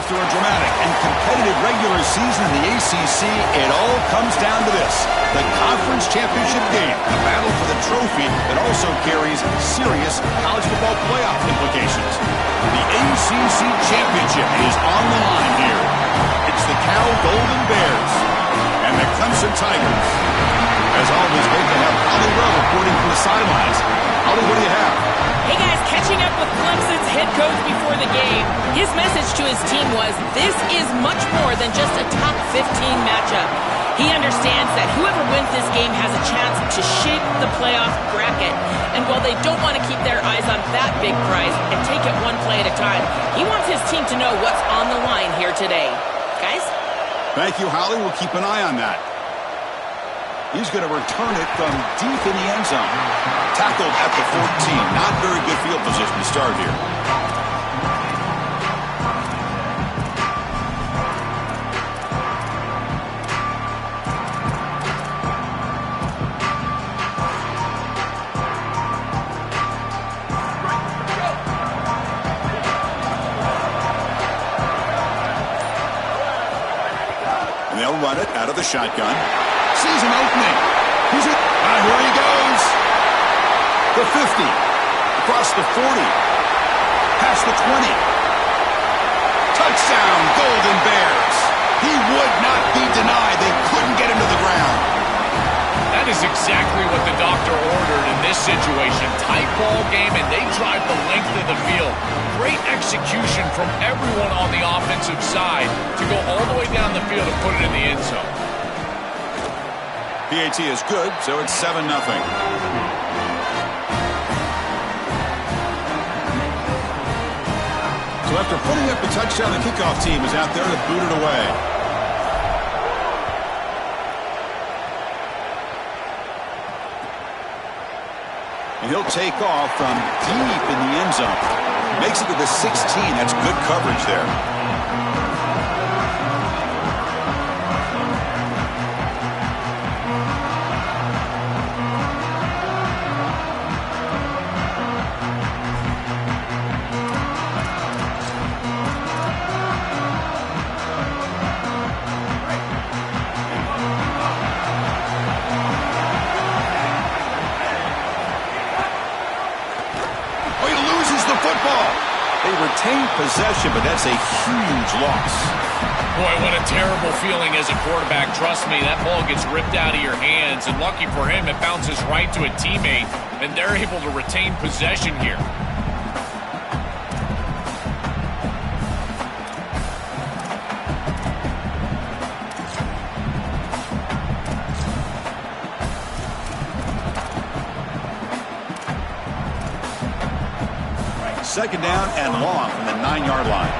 After a dramatic and competitive regular season in the ACC, it all comes down to this: the conference championship game, a battle for the trophy that also carries serious college football playoff implications. The ACC championship is on the line here. It's the Cal Golden Bears and the Clemson Tigers. As always, great to have Holly Well reporting from the sidelines. Holly, what do you have? Hey guys, catching up with Clemson's head coach before the game. His message to his team was, this is much more than just a top 15 matchup. He understands that whoever wins this game has a chance to shape the playoff bracket. And while they don't want to keep their eyes on that big prize and take it one play at a time, he wants his team to know what's on the line here today. Guys? Thank you, Holly. We'll keep an eye on that. He's going to return it from deep in the end zone. Tackled at the 14. Not very good field position to start here. And they'll run it out of the shotgun. Sees an opening. He's it. Here he goes. The 50. Across the 40. Past the 20. Touchdown, Golden Bears. He would not be denied. They couldn't get him to the ground. That is exactly what the doctor ordered in this situation. Tight ball game, and they drive the length of the field. Great execution from everyone on the offensive side to go all the way down the field and put it in the end zone. PAT is good, so it's 7-0. So after putting up a touchdown, the kickoff team is out there to boot it away. And he'll take off from deep in the end zone. Makes it to the 16. That's good coverage there. They retain possession, but that's a huge loss. Boy, what a terrible feeling as a quarterback. Trust me, that ball gets ripped out of your hands, and lucky for him, it bounces right to a teammate, and they're able to retain possession here. Second down and long from the 9-yard line.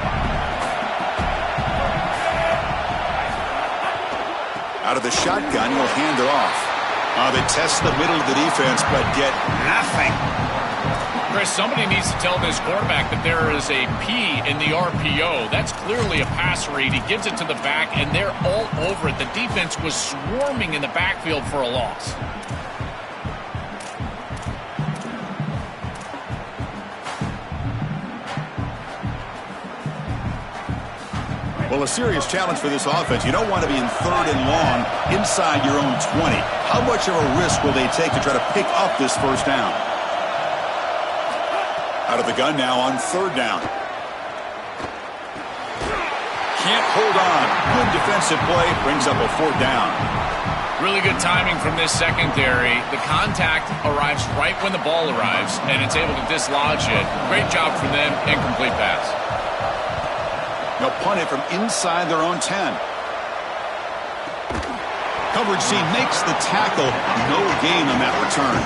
Out of the shotgun, he'll hand it off. They test the middle of the defense, but get nothing. Chris, somebody needs to tell this quarterback that there is a P in the RPO. That's clearly a pass read. He gives it to the back, and they're all over it. The defense was swarming in the backfield for a loss. Well, a serious challenge for this offense. You don't want to be in third and long inside your own 20. How much of a risk will they take to try to pick up this first down? Out of the gun now on third down. Can't hold on. Good defensive play. Brings up a fourth down. Really good timing from this secondary. The contact arrives right when the ball arrives, and it's able to dislodge it. Great job from them. Incomplete pass. They'll punt it from inside their own 10. Coverage team makes the tackle. No gain on that return.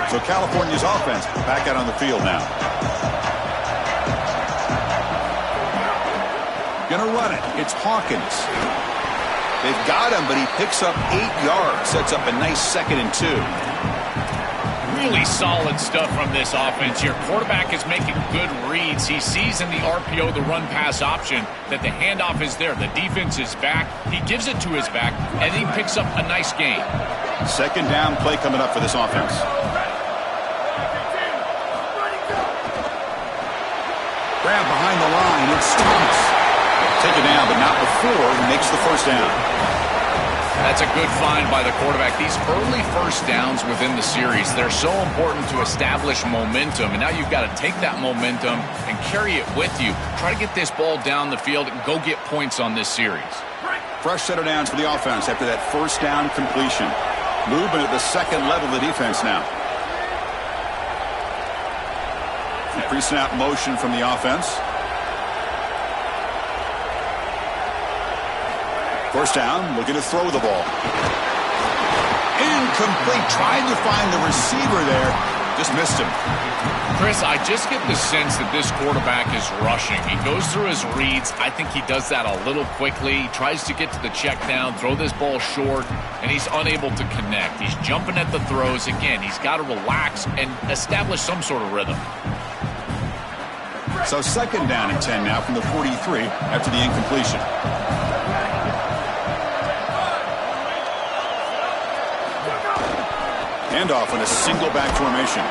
So California's offense back out on the field now. Gonna run it. It's Hawkins. They've got him, but he picks up 8 yards. Sets up a nice 2nd and 2. Really solid stuff from this offense. Your quarterback is making good reads. He sees in the RPO, the run-pass option, that the handoff is there. The defense is back. He gives it to his back, and he picks up a nice gain. Second down play coming up for this offense. and it's Thomas. Take it down, but not before he makes the first down. That's a good find by the quarterback. These early first downs within the series, they're so important to establish momentum. And now you've got to take that momentum and carry it with you. Try to get this ball down the field and go get points on this series. Fresh set of downs for the offense after that first down completion. Movement at the second level of the defense now. Pre-snap motion from the offense. First down, looking to throw the ball. Incomplete, trying to find the receiver there. Just missed him. Chris, I just get the sense that this quarterback is rushing. He goes through his reads. I think he does that a little quickly. He tries to get to the check down, throw this ball short, and he's unable to connect. He's jumping at the throws. Again, he's got to relax and establish some sort of rhythm. So second down and 10 now from the 43 after the incompletion. Handoff on a single back formation.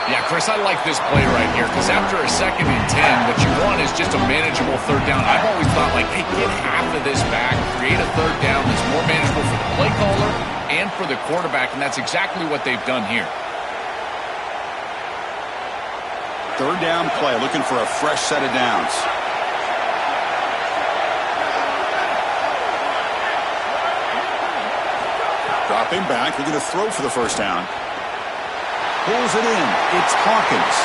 Yeah, Chris, I like this play right here because after a second and 10, what you want is just a manageable third down. I've always thought, like, hey, get half of this back, create a third down that's more manageable for the play caller and for the quarterback, and that's exactly what they've done here. Third down play, looking for a fresh set of downs. Dropping back, looking to throw for the first down. Pulls it in. It's Hawkins.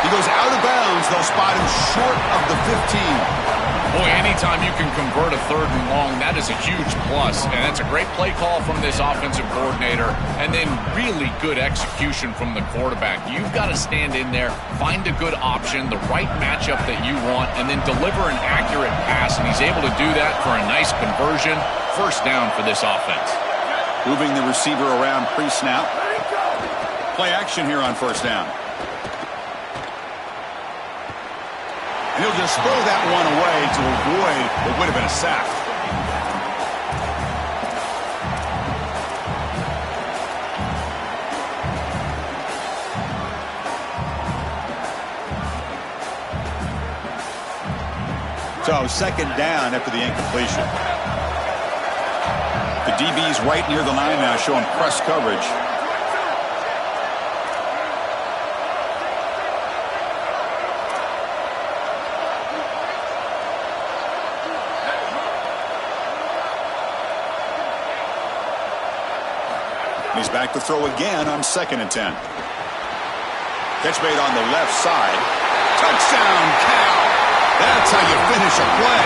He goes out of bounds. They'll spot him short of the 15. Boy, anytime you can convert a third and long, that is a huge plus. And that's a great play call from this offensive coordinator. And then really good execution from the quarterback. You've got to stand in there, find a good option, the right matchup that you want, and then deliver an accurate pass. And he's able to do that for a nice conversion. First down for this offense. Moving the receiver around pre-snap. Play action here on first down. And he'll just throw that one away to avoid what would have been a sack. So second down after the incompletion. The DB's right near the line now, showing press coverage. He's back to throw again on second and 10. Catch made on the left side. Touchdown, Cal! That's how you finish a play.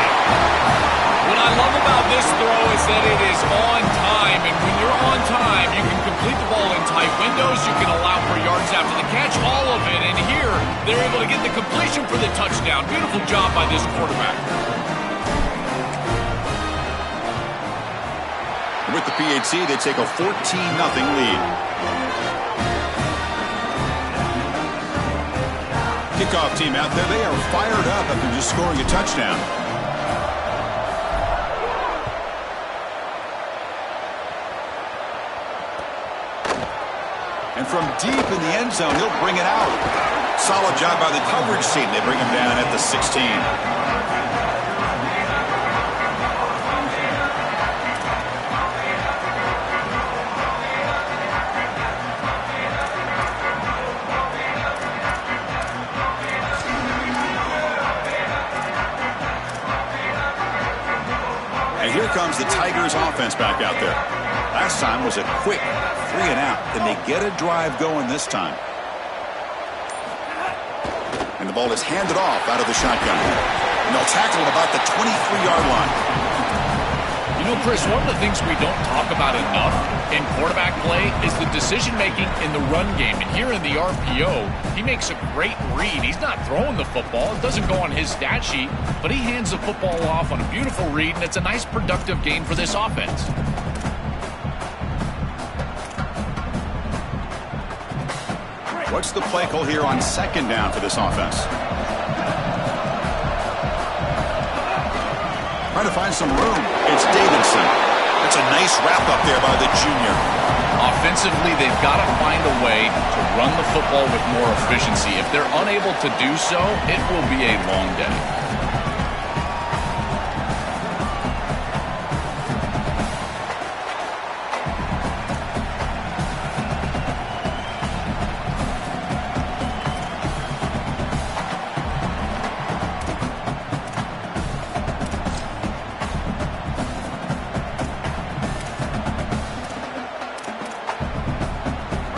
What I love about this throw is that it is on time, and when you're on time, you can complete the ball in tight windows, you can allow for yards after the catch, all of it, and here, they're able to get the completion for the touchdown. Beautiful job by this quarterback. With the PAT, they take a 14-0 lead. Kickoff team out there, they are fired up after just scoring a touchdown. And from deep in the end zone, he'll bring it out. Solid job by the coverage team. They bring him down at the 16. And here comes the Tigers offense back out there. Last time was a quick 3 and out. Can they get a drive going this time? And the ball is handed off out of the shotgun. And they'll tackle him about the 23-yard line. You know, Chris, one of the things we don't talk about enough in quarterback play is the decision-making in the run game. And here in the RPO, he makes a great read. He's not throwing the football. It doesn't go on his stat sheet, but he hands the football off on a beautiful read, and it's a nice, productive gain for this offense. What's the play call here on second down for this offense? Trying to find some room. It's Davidson. That's a nice wrap-up there by the junior. Offensively, they've got to find a way to run the football with more efficiency. If they're unable to do so, it will be a long day.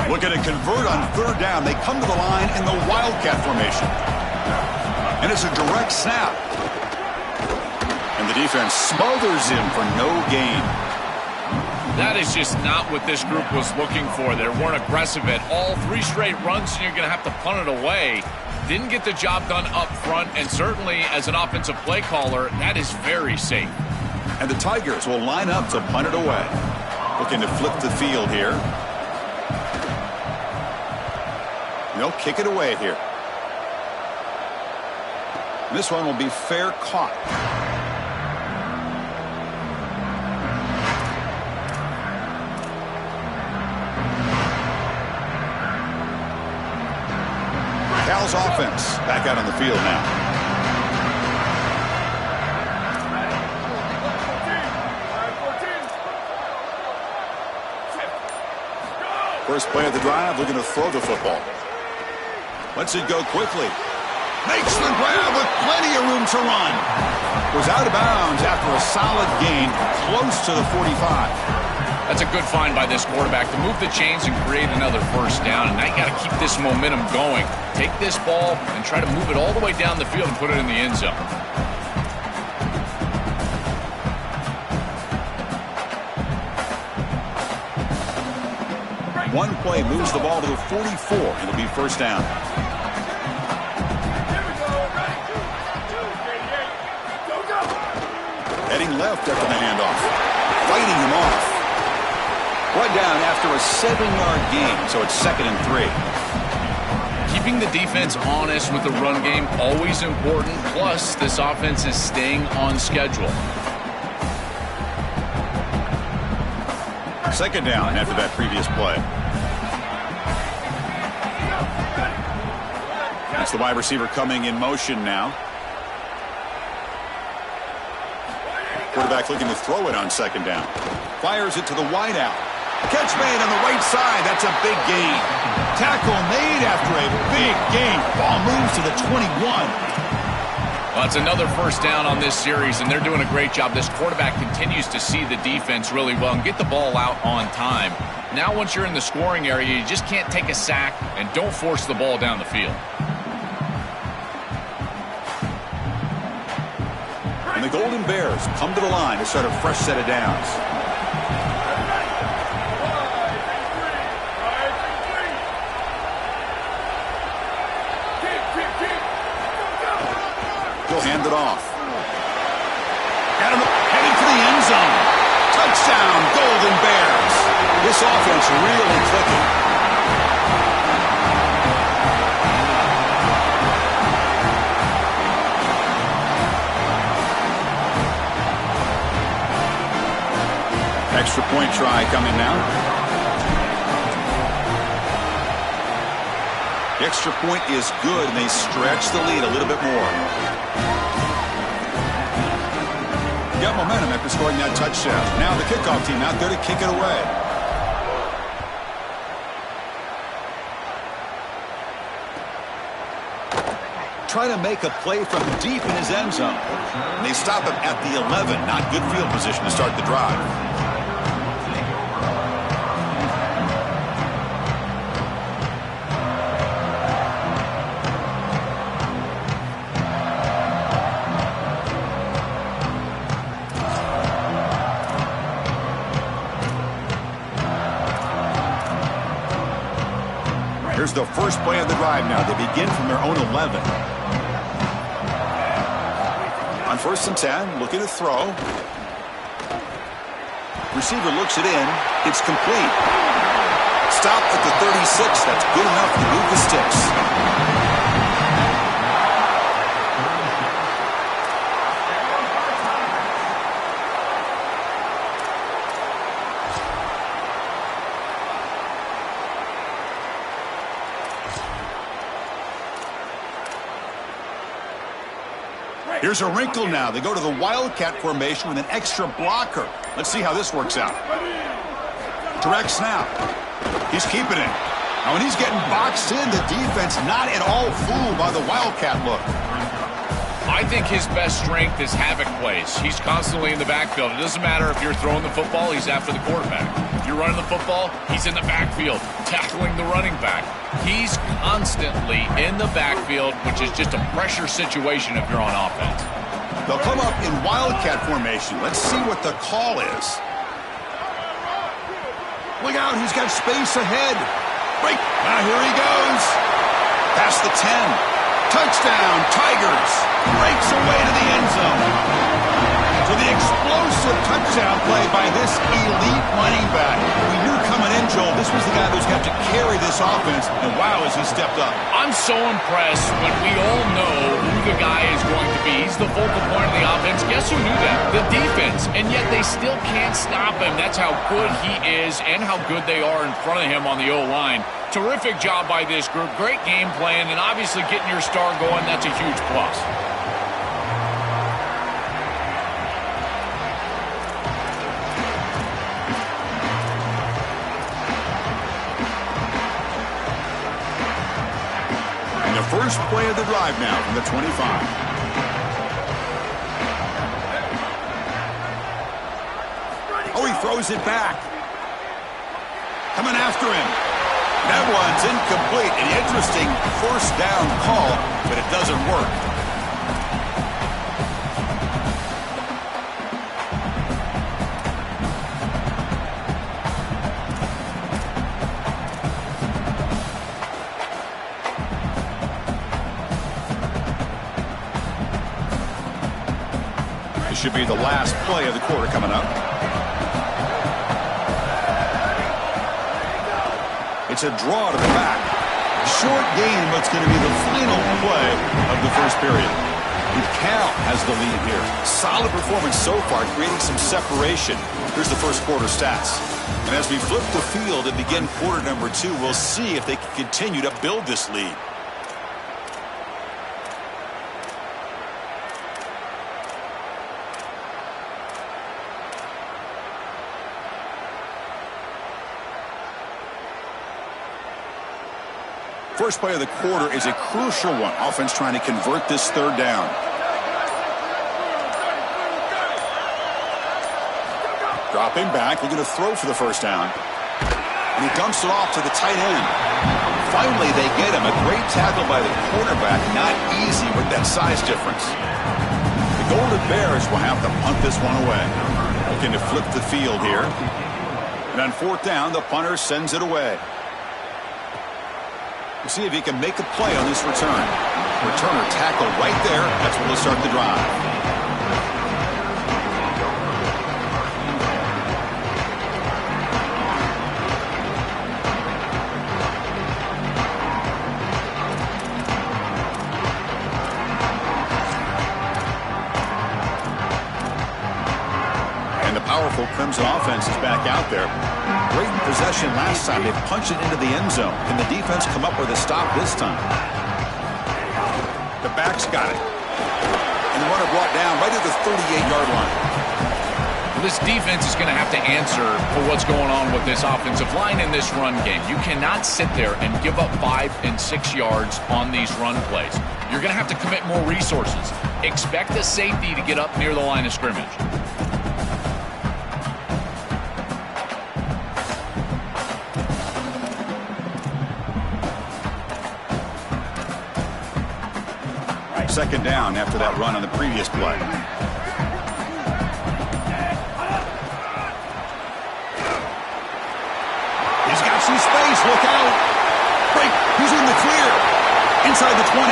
Looking to convert on third down. They come to the line in the Wildcat formation. And it's a direct snap. And the defense smothers him for no gain. That is just not what this group was looking for. They weren't aggressive at all. 3 straight runs, and you're going to have to punt it away. Didn't get the job done up front, and certainly as an offensive play caller, that is very safe. And the Tigers will line up to punt it away. Looking to flip the field here. They'll kick it away here. This one will be fair caught. Cal's offense back out on the field now. First play of the drive, looking to throw the football. Lets it go quickly. Makes the grab with plenty of room to run. Was out of bounds after a solid gain close to the 45. That's a good find by this quarterback to move the chains and create another first down. And now you got to keep this momentum going. Take this ball and try to move it all the way down the field and put it in the end zone. One play moves the ball to the 44. It'll be first down. Heading left after the handoff. Fighting him off. Brought down after a 7-yard gain, so it's 2nd and 3. Keeping the defense honest with the run game, always important. Plus, this offense is staying on schedule. 2nd down after that previous play. That's the wide receiver coming in motion now. Quarterback looking to throw it on 2nd down. Fires it to the wideout. Catch made on the right side. That's a big gain. Tackle made after a big gain. Ball moves to the 21. Well, it's another first down on this series, and they're doing a great job. This quarterback continues to see the defense really well and get the ball out on time. Now, once you're in the scoring area, you just can't take a sack and don't force the ball down the field. And the Golden Bears come to the line to start a fresh set of downs. He'll hand it off. Heading for the end zone. Touchdown, Golden Bears. This offense really clicking. Extra point try coming now. The extra point is good, and they stretch the lead a little bit more. Got momentum after scoring that touchdown. Now the kickoff team out there to kick it away. Try to make a play from deep in his end zone. And they stop him at the 11. Not good field position to start the drive. Here's the first play of the drive now. They begin from their own 11. On 1st and 10, looking to throw. Receiver looks it in. It's complete. Stopped at the 36. That's good enough to move the sticks. Here's a wrinkle now. They go to the Wildcat formation with an extra blocker. Let's see how this works out. Direct snap. He's keeping it. Now, when he's getting boxed in, the defense not at all fooled by the Wildcat look. I think his best strength is havoc plays. He's constantly in the backfield. It doesn't matter if you're throwing the football, he's after the quarterback. If you're running the football, he's in the backfield, tackling the running back. He's constantly in the backfield, which is just a pressure situation if you're on offense. They'll come up in Wildcat formation. Let's see what the call is. Look out, he's got space ahead. Break. Now here he goes. Past the 10. Touchdown, Tigers. Breaks away to the end zone. So the explosive touchdown play by this elite running back. When you're coming in, Joel, this was the guy who's got to carry this offense, and wow, has he stepped up. I'm so impressed when we all know who the guy is going to be. He's the focal point of the offense. Guess who knew that? The defense. And yet they still can't stop him. That's how good he is and how good they are in front of him on the O-line. Terrific job by this group. Great game plan, and obviously getting your star going, that's a huge plus. And the first play of the drive now from the 25. Oh, he throws it back. Coming after him. That one's incomplete. An interesting first down call, but it doesn't work. This should be the last play of the quarter coming up. It's a draw to the back. Short game, but it's going to be the final play of the first period. And Cal has the lead here. Solid performance so far, creating some separation. Here's the first quarter stats. And as we flip the field and begin quarter number 2, we'll see if they can continue to build this lead. First play of the quarter is a crucial one. Offense trying to convert this third down. Dropping back, looking to throw for the first down. And he dumps it off to the tight end. Finally, they get him. A great tackle by the quarterback. Not easy with that size difference. The Golden Bears will have to punt this one away. Looking to flip the field here. And on fourth down, the punter sends it away. We'll see if he can make a play on this return. Returner tackle right there. That's where they'll start the drive. Powerful Clemson offense is back out there. Great possession last time. They punched it into the end zone. Can the defense come up with a stop this time? The back's got it. And the runner brought down right at the 38-yard line. This defense is going to have to answer for what's going on with this offensive line in this run game. You cannot sit there and give up 5 and 6 yards on these run plays. You're going to have to commit more resources. Expect the safety to get up near the line of scrimmage. Second down after that run on the previous play. He's got some space. Look out. Break. He's in the clear. Inside the 20.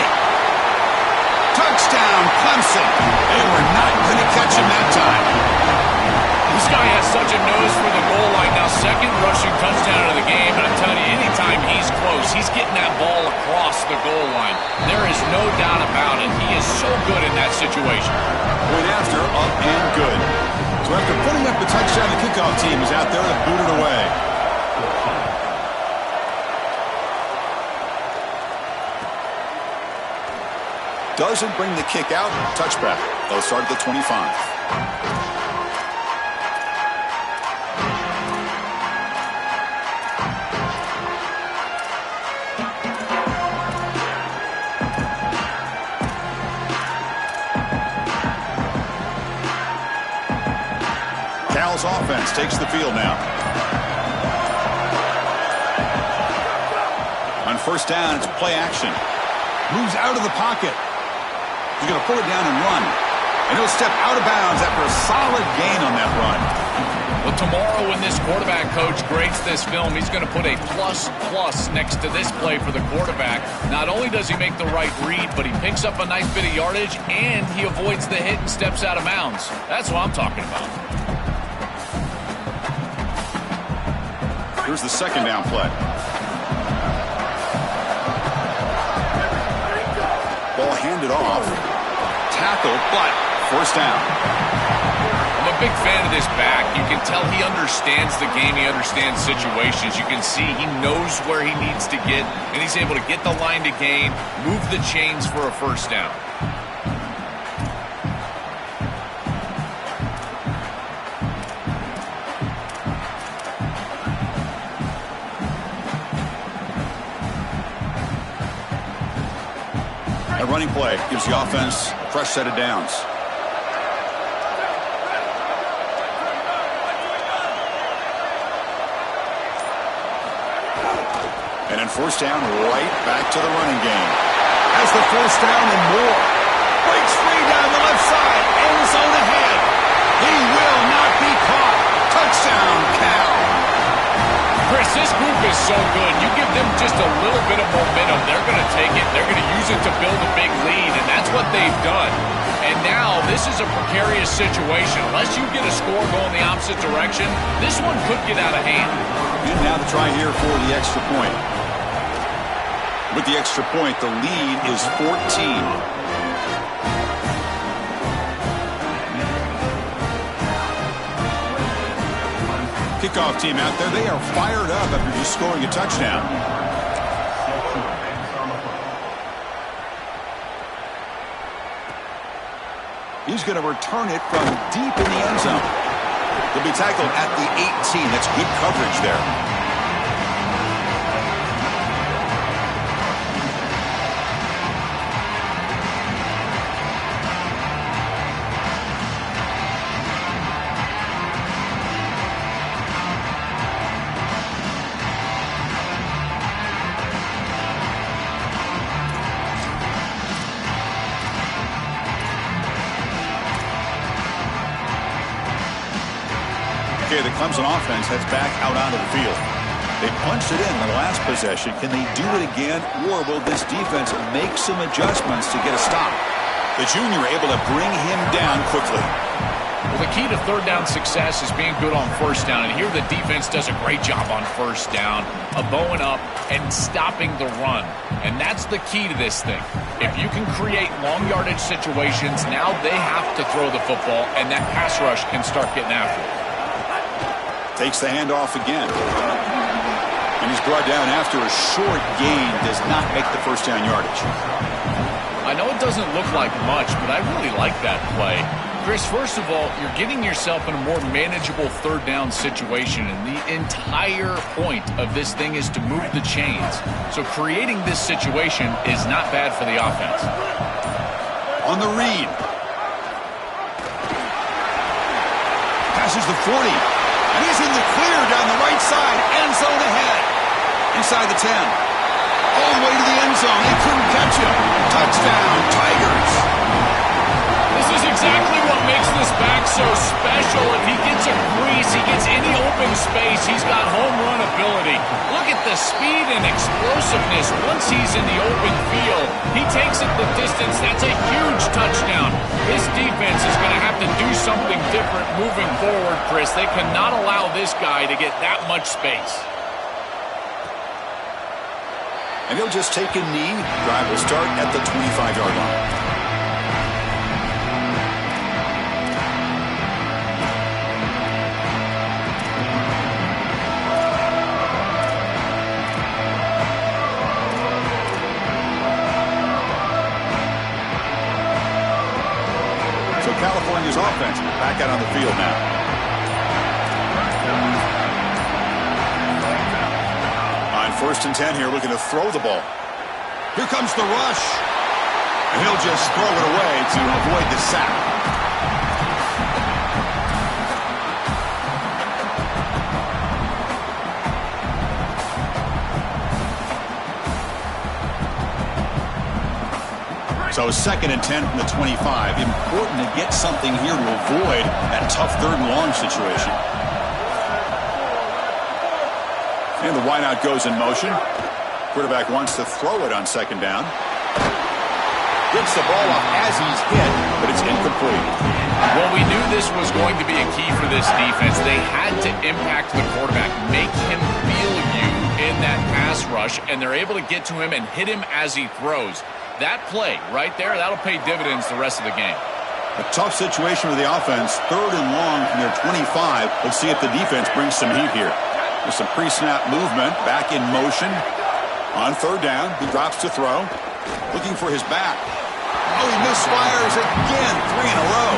Touchdown, Clemson. They were not going to catch him that time. This guy has such a nose for the goal line. Now, second rushing touchdown of the game. And I'm telling you, anytime he's close, he's getting that ball across the goal line. There is no doubt about it. He is so good in that situation. Point after, up and good. So after putting up the touchdown, the kickoff team is out there to boot it away. Doesn't bring the kick out. Touchback. They'll start at the 25. Cal's offense takes the field now. On first down, it's play action. Moves out of the pocket. He's going to pull it down and run. And he'll step out of bounds after a solid gain on that run. Well, tomorrow when this quarterback coach grades this film, he's going to put a plus next to this play for the quarterback. Not only does he make the right read, but he picks up a nice bit of yardage, and he avoids the hit and steps out of bounds. That's what I'm talking about. Here's the second down play. Ball handed off. Tackle, but first down. I'm a big fan of this back. You can tell he understands the game. He understands situations. You can see he knows where he needs to get, and he's able to get the line to gain, move the chains for a first down. Running play gives the offense a fresh set of downs. And then first down, right back to the running game. Has the first down and more. Breaks free down the left side. End zone ahead. He will not be caught. Touchdown, Cal. Chris, this group is so good. You give them just a little bit of momentum, they're going to take it. They're going to use it to build a big lead, and that's what they've done. And now this is a precarious situation. Unless you get a score going the opposite direction, this one could get out of hand. And now to try here for the extra point. With the extra point, the lead is 14. Kickoff team out there, they are fired up after just scoring a touchdown. He's going to return it from deep in the end zone. He'll be tackled at the 18. That's good coverage there. The Clemson offense heads back out onto the field. They punched it in the last possession. Can they do it again, or will this defense make some adjustments to get a stop? The junior able to bring him down quickly. Well, the key to third down success is being good on first down, and here the defense does a great job on first down of bowing up and stopping the run. And that's the key to this thing. If you can create long yardage situations, now they have to throw the football, and that pass rush can start getting after it. Takes the handoff again. And he's brought down after a short gain. Does not make the first down yardage. I know it doesn't look like much, but I really like that play. Chris, first of all, you're getting yourself in a more manageable third down situation, and the entire point of this thing is to move the chains. So creating this situation is not bad for the offense. On the read. Passes the 40. And he's in the clear down the right side. End zone ahead. Inside the 10. All the way to the end zone. They couldn't catch him. Touchdown, Tigers. This is exactly what makes this back so special. If he gets a crease, he gets any open space, he's got home run ability. Look at the speed and explosiveness once he's in the open field. He takes it the distance. That's a huge touchdown. This defense is going to have to do something different moving forward, Chris. They cannot allow this guy to get that much space. And he'll just take a knee. Drive will start at the 25-yard line. California's offense back out on the field now. On 1st and 10 here, looking to throw the ball. Here comes the rush. And he'll just throw it away to avoid the sack. So 2nd and 10 from the 25. Important to get something here to avoid that tough 3rd and long situation. And the wideout goes in motion. Quarterback wants to throw it on 2nd down. Gets the ball off as he's hit, but it's incomplete. Well, we knew this was going to be a key for this defense. They had to impact the quarterback, make him feel you in that pass rush, and they're able to get to him and hit him as he throws. That play right there, that'll pay dividends the rest of the game. A tough situation for the offense. 3rd and long from their 25. Let's see if the defense brings some heat here. There's some pre-snap movement. Back in motion. On 3rd down, he drops to throw. Looking for his back. Oh, he misfires again. 3 in a row.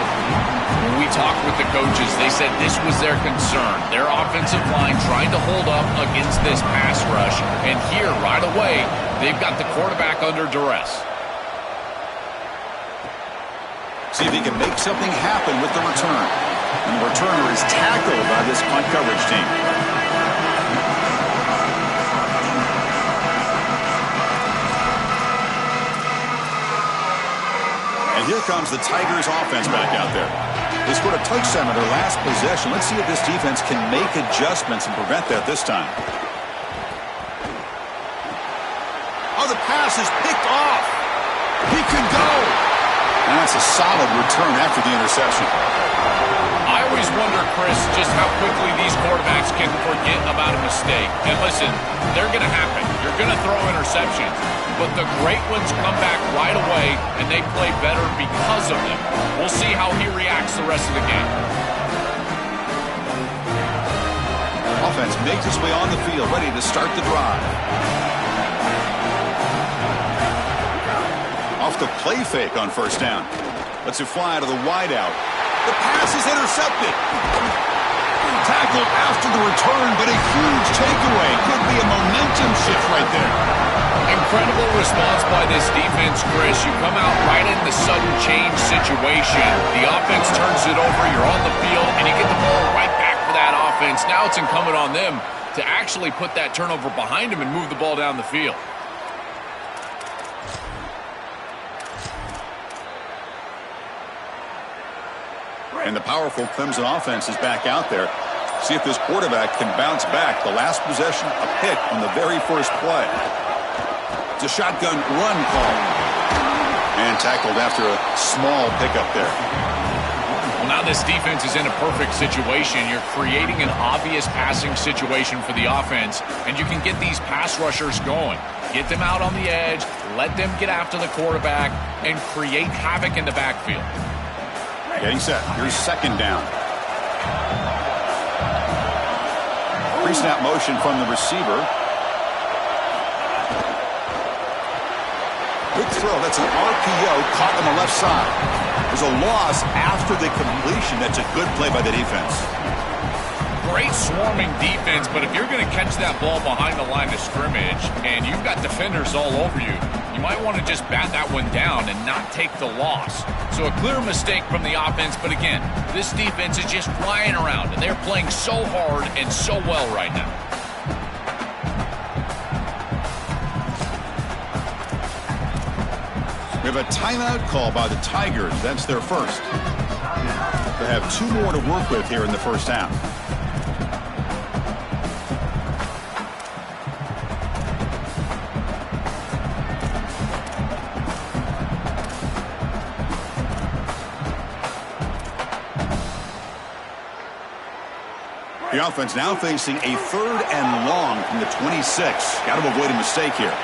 When we talked with the coaches, they said this was their concern. Their offensive line trying to hold up against this pass rush. And here, right away, they've got the quarterback under duress. See if he can make something happen with the return. And the returner is tackled by this punt coverage team. And here comes the Tigers offense back out there. They scored a touchdown on their last possession. Let's see if this defense can make adjustments and prevent that this time. Oh, the pass is picked off. He can go. And that's a solid return after the interception. I always wonder, Chris, just how quickly these quarterbacks can forget about a mistake. And listen, they're going to happen. You're going to throw interceptions. But the great ones come back right away, and they play better because of them. We'll see how he reacts the rest of the game. Offense makes its way on the field, ready to start the drive. Off the play fake on 1st down. Lets it fly to the wideout. The pass is intercepted. Tackled after the return, but a huge takeaway. Could be a momentum shift right there. Incredible response by this defense, Chris. You come out right in the sudden change situation. The offense turns it over, you're on the field, and you get the ball right back for that offense. Now it's incumbent on them to actually put that turnover behind them and move the ball down the field. And the powerful Clemson offense is back out there. See if this quarterback can bounce back. The last possession, a pick on the very first play. It's a shotgun run call. And tackled after a small pickup there. Well, now this defense is in a perfect situation. You're creating an obvious passing situation for the offense, and you can get these pass rushers going. Get them out on the edge, let them get after the quarterback, and create havoc in the backfield. Getting set. Here's 2nd down. Pre-snap motion from the receiver. Quick throw. That's an RPO caught on the left side. There's a loss after the completion. That's a good play by the defense. Great swarming defense, but if you're going to catch that ball behind the line of scrimmage and you've got defenders all over you, you might want to just bat that one down and not take the loss. So a clear mistake from the offense, but again, this defense is just flying around, and they're playing so hard and so well right now. We have a timeout call by the Tigers. That's their first. They have 2 more to work with here in the first half. The offense now facing a 3rd and long from the 26. Got to avoid a mistake here.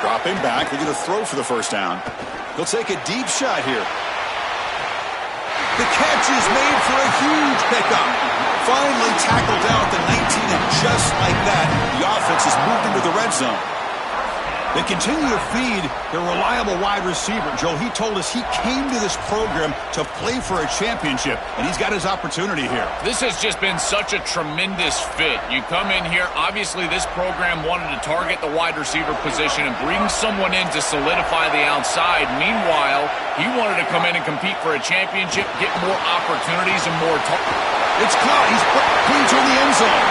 Dropping back, looking to throw for the 1st down. He'll take a deep shot here. The catch is made for a huge pickup. Finally tackled down at the 19, and just like that, the offense has moved into the red zone. They continue to feed their reliable wide receiver. Joe, he told us he came to this program to play for a championship, and he's got his opportunity here. This has just been such a tremendous fit. You come in here, obviously this program wanted to target the wide receiver position and bring someone in to solidify the outside. Meanwhile, he wanted to come in and compete for a championship, get more opportunities and more It's caught. He's clean to the end zone.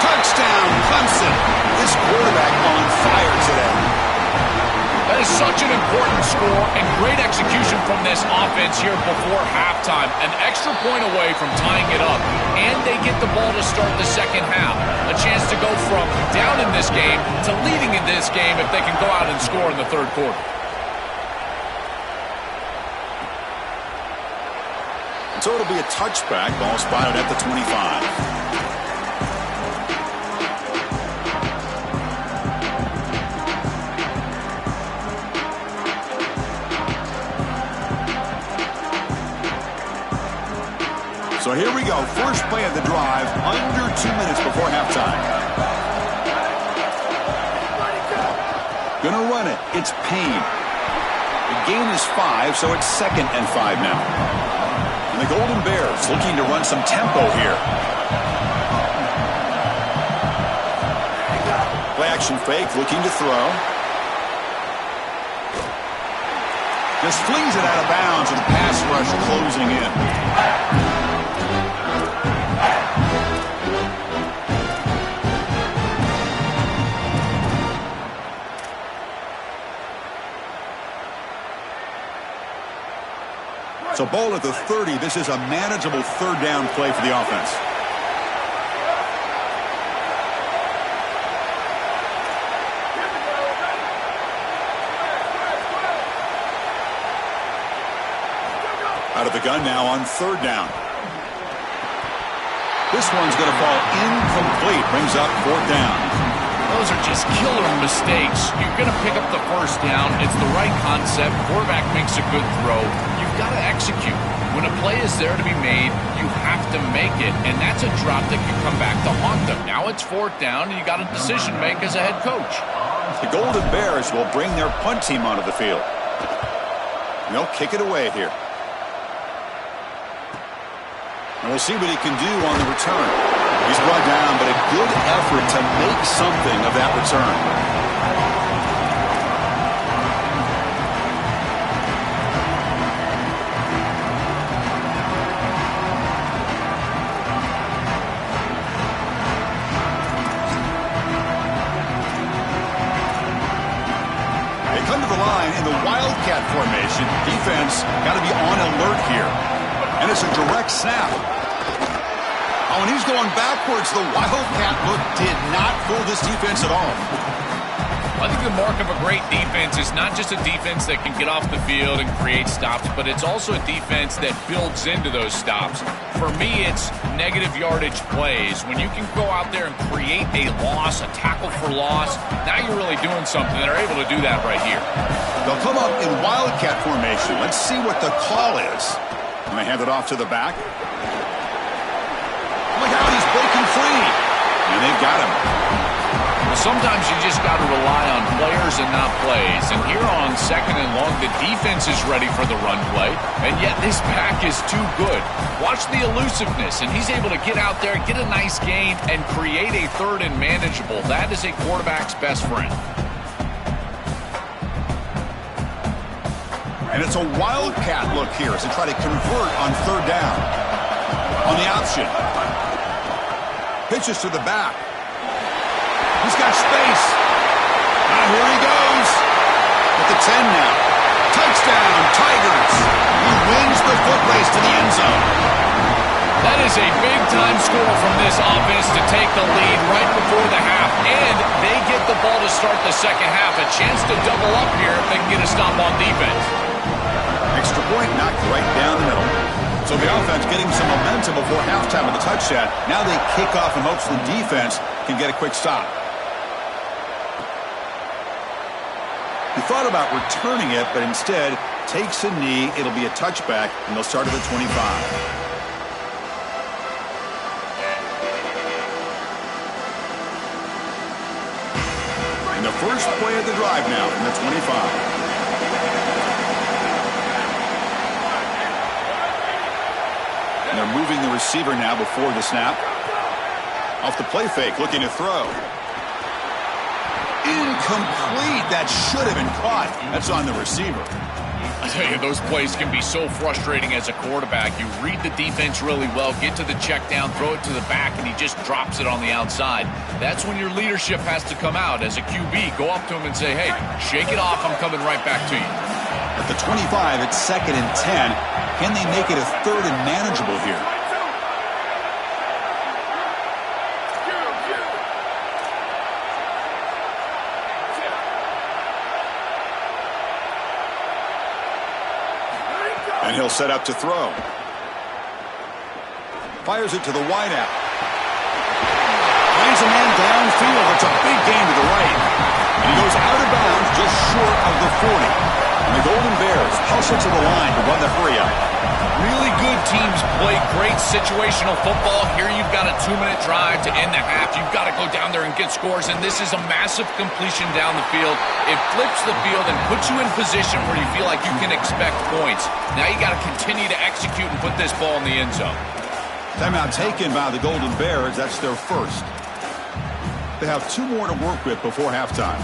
Touchdown, Clemson. This quarterback on fire today. That is such an important score and great execution from this offense here before halftime. An extra point away from tying it up, and they get the ball to start the second half. A chance to go from down in this game to leading in this game if they can go out and score in the third quarter. So it'll be a touchback. Ball spotted at the 25. So here we go. First play of the drive, under 2 minutes before halftime. Gonna run it. It's Payne. The gain is 5, so it's 2nd and 5 now. And the Golden Bears looking to run some tempo here. Play action fake, looking to throw. Just flings it out of bounds, and the pass rush closing in. So ball at the 30. This is a manageable third down play for the offense. Out of the gun now on third down. This one's going to fall incomplete. Brings up fourth down. Those are just killer mistakes. You're going to pick up the first down. It's the right concept. Quarterback makes a good throw. You've got to execute. When a play is there to be made, you have to make it. And that's a drop that can come back to haunt them. Now it's fourth down, and you got a decision to make as a head coach. The Golden Bears will bring their punt team onto the field. They'll kick it away here. And we'll see what he can do on the return. He's brought down, but a good effort to make something of that return. They come to the line in the Wildcat formation. Defense got to be on alert here. And it's a direct snap. Oh, and he's going backwards. The Wildcat look did not fool this defense at all. I think the mark of a great defense is not just a defense that can get off the field and create stops, but it's also a defense that builds into those stops. For me, it's negative yardage plays. When you can go out there and create a loss, a tackle for loss, now you're really doing something. They're able to do that right here. They'll come up in Wildcat formation. Let's see what the call is. And they hand it off to the back. Look out, he's breaking free. And they've got him. Well, sometimes you just got to rely on players and not plays. And here on second and long, the defense is ready for the run play. And yet this pack is too good. Watch the elusiveness. And he's able to get out there, get a nice gain, and create a third and manageable. That is a quarterback's best friend. And it's a Wildcat look here as they try to convert on third down. On the option. Pitches to the back. He's got space. Now here he goes. At the 10 now. Touchdown, Tigers. He wins the foot race to the end zone. That is a big-time score from this offense to take the lead right before the half. And they get the ball to start the second half. A chance to double up here if they can get a stop on defense. Extra point knocked right down the middle. So the offense getting some momentum before halftime with the touchdown. Now they kick off in hopes the defense can get a quick stop. He thought about returning it, but instead takes a knee. It'll be a touchback, and they'll start at the 25. And they'll first play of the drive now from the 25. And they're moving the receiver now before the snap. Off the play fake, looking to throw. Incomplete. That should have been caught. That's on the receiver. I tell you, those plays can be so frustrating as a quarterback. You read the defense really well, get to the check down, throw it to the back, and he just drops it on the outside. That's when your leadership has to come out as a QB. Go up to him and say, hey, shake it off. I'm coming right back to you. At the 25, it's 2nd and 10. Can they make it a 3rd and manageable here? And he'll set up to throw. Fires it to the wideout. Finds a man downfield. It's a big gain to the right. And he goes out of bounds just short of the 40. And the Golden Bears hustle to the line to run the hurry-up. Really good teams play great situational football. Here you've got a 2-minute drive to end the half. You've got to go down there and get scores, and this is a massive completion down the field. It flips the field and puts you in position where you feel like you can expect points. Now you got to continue to execute and put this ball in the end zone. Timeout taken by the Golden Bears. That's their first. They have 2 more to work with before halftime.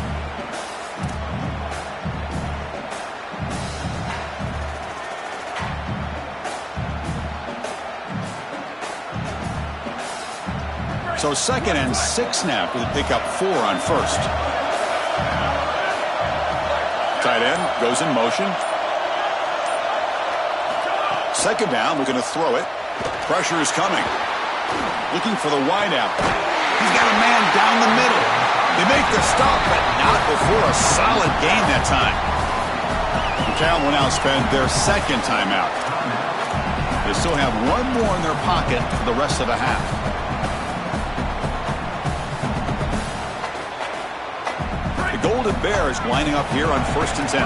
So 2nd and 6 now for the pickup 4 on first. Tight end goes in motion. 2nd down, we're going to throw it. Pressure is coming. Looking for the wideout. He's got a man down the middle. They make the stop, but not before a solid gain that time. The Cal will now spend their 2nd timeout. They still have 1 more in their pocket for the rest of the half. The Golden Bears lining up here on 1st and 10.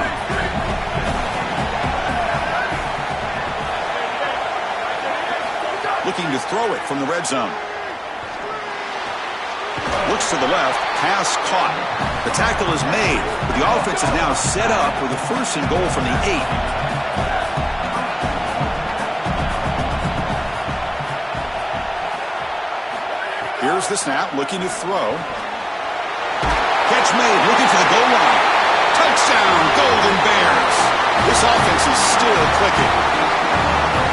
Looking to throw it from the red zone. Looks to the left, pass caught. The tackle is made, but the offense is now set up with a 1st and goal from the 8. Here's the snap, looking to throw. Catch made, looking for the goal line. Touchdown, Golden Bears. This offense is still clicking.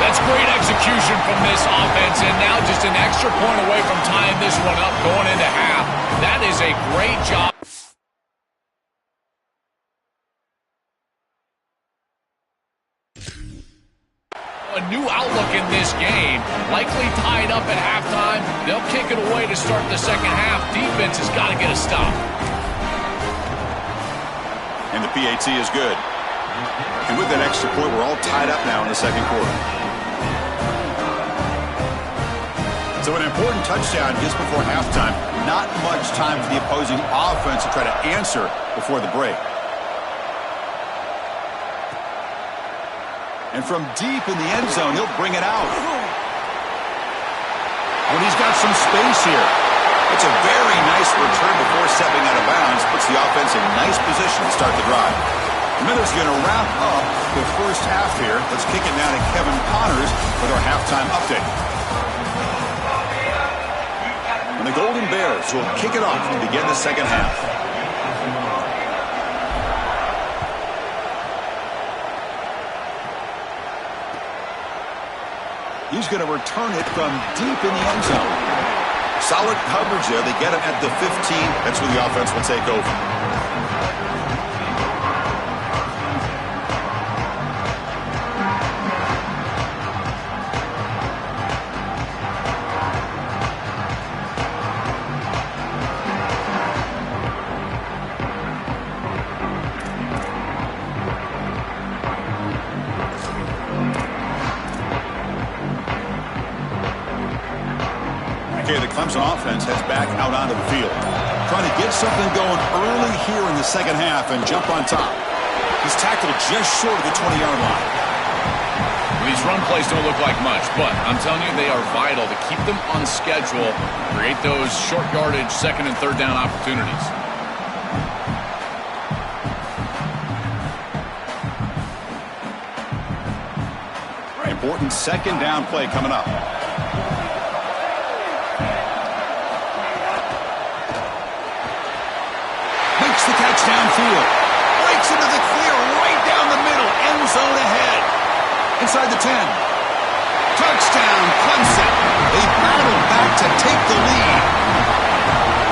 That's great execution from this offense, and now just an extra point away from tying this one up going into half. That is a great job. A new outlook in this game, likely tied up at halftime. They'll kick it away to start the 2nd half. Defense has got to get a stop. And the PAT is good. And with that extra point, we're all tied up now in the 2nd quarter. So an important touchdown just before halftime. Not much time for the opposing offense to try to answer before the break. And from deep in the end zone, he'll bring it out. And he's got some space here. It's a very nice return before stepping out of bounds. Puts the offense in nice position to start the drive. The Miners going to wrap up the first half here. Let's kick it now to Kevin Connors with our halftime update. And the Golden Bears will kick it off and begin the 2nd half. He's going to return it from deep in the end zone. Solid coverage there. They get him at the 15. That's where the offense will take over. Okay, the Clemson offense heads back out onto the field. Trying to get something going early here in the 2nd half and jump on top. He's tackled just short of the 20-yard line. These run plays don't look like much, but I'm telling you, they are vital to keep them on schedule, create those short yardage 2nd and 3rd down opportunities. important second down play coming up. Makes the catch downfield. Breaks into the clear right down the middle. End zone ahead. Inside the 10. Touchdown, Clemson. They battle back to take the lead.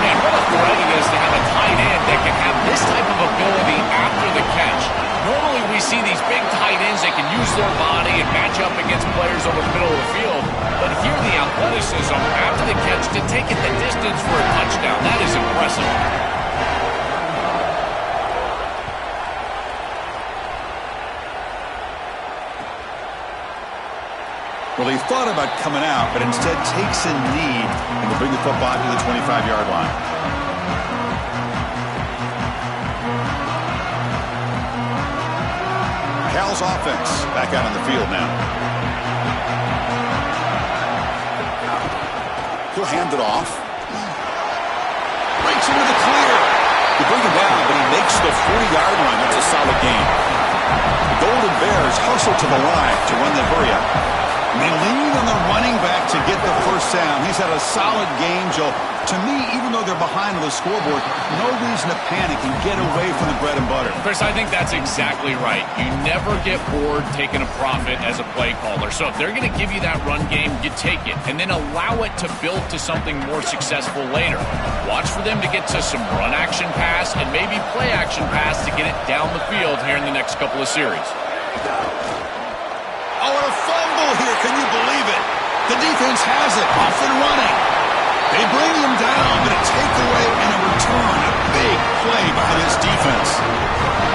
Man, what a threat it is to have a tight end that can have this type of ability after the catch. Normally we see these big tight ends that can use their body and match up against players over the middle of the field. But here the athleticism after the catch to take it the distance for a touchdown. That is impressive. Well, he thought about coming out, but instead takes a knee and will bring the football to the 25-yard line. Cal's offense back out on the field now. He'll hand it off. Breaks into the clear. They bring him down, but he makes the 40-yard line. That's a solid gain. The Golden Bears hustle to the line to run the hurry-up. And they lean on the running back to get the first down. He's had a solid game, Joe. To me, even though they're behind on the scoreboard, no reason to panic and get away from the bread and butter. Chris, I think that's exactly right. You never get bored taking a profit as a play caller. So if they're going to give you that run game, you take it. And then allow it to build to something more successful later. Watch for them to get to some run action pass and maybe play action pass to get it down the field here in the next couple of series. Oh, and a fumble here. Can you believe it? The defense has it. Off and running. They bring him down, but a takeaway and a return. A big play by this defense.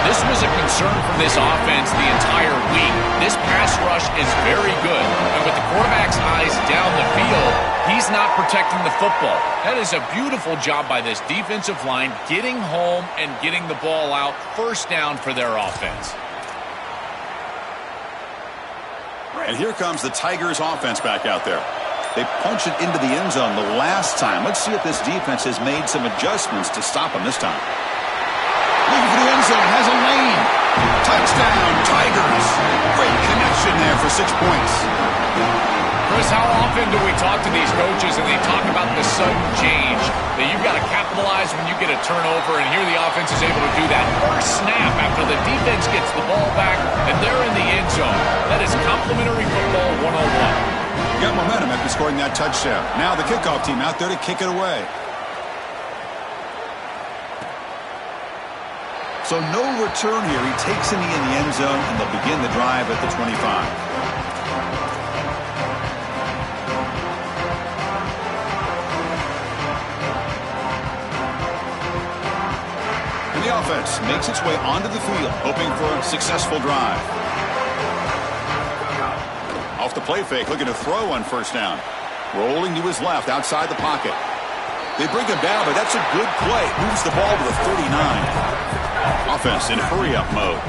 This was a concern from this offense the entire week. This pass rush is very good. And with the quarterback's eyes down the field, he's not protecting the football. That is a beautiful job by this defensive line, getting home and getting the ball out. First down for their offense. And here comes the Tigers offense back out there. They punch it into the end zone the last time. Let's see if this defense has made some adjustments to stop them this time. Looking for the end zone, has a lane. Touchdown, Tigers. Great connection there for 6 points. Chris, how often do we talk to these coaches and they talk about the sudden change, that you've got to capitalize when you get a turnover, and here the offense is able to do that first snap after the defense gets the ball back, and they're in the end zone. That is complimentary football 101. Got momentum after scoring that touchdown. Now the kickoff team out there to kick it away. So no return here. He takes a knee in the end zone, and they'll begin the drive at the 25. The offense makes its way onto the field, hoping for a successful drive. Off the play fake, looking to throw on first down. Rolling to his left, outside the pocket. They bring him down, but that's a good play. Moves the ball to the 39. Offense in hurry-up mode.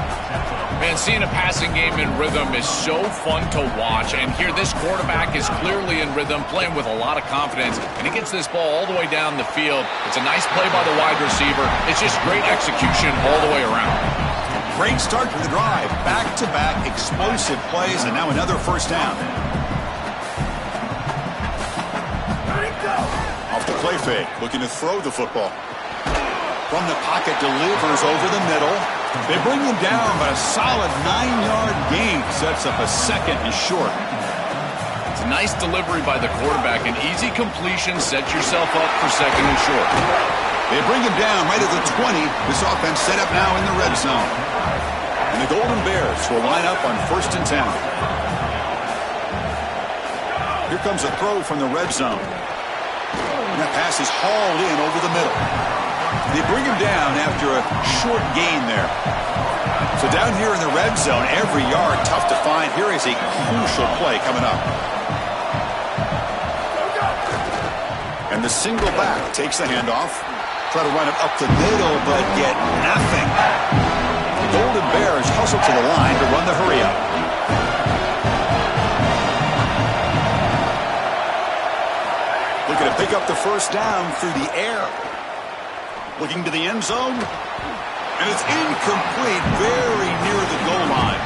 Man, seeing a passing game in rhythm is so fun to watch, and here this quarterback is clearly in rhythm, playing with a lot of confidence, and he gets this ball all the way down the field. It's a nice play by the wide receiver. It's just great execution all the way around. Great start to the drive. Back-to-back explosive plays, and now another first down. Off the play fake, looking to throw the football. From the pocket, delivers over the middle. They bring him down, but a solid 9-yard gain sets up a second and short. It's a nice delivery by the quarterback. An easy completion sets yourself up for second and short. They bring him down right at the 20. This offense set up now in the red zone. And the Golden Bears will line up on 1st and 10. Here comes a throw from the red zone. And that pass is hauled in over the middle. They bring him down after a short gain there. So down here in the red zone, every yard tough to find. Here is a crucial play coming up. And the single back takes the handoff. Try to run it up the middle, but get nothing. The Golden Bears hustle to the line to run the hurry-up. Looking to pick up the first down through the air. Looking to the end zone. And it's incomplete, very near the goal line.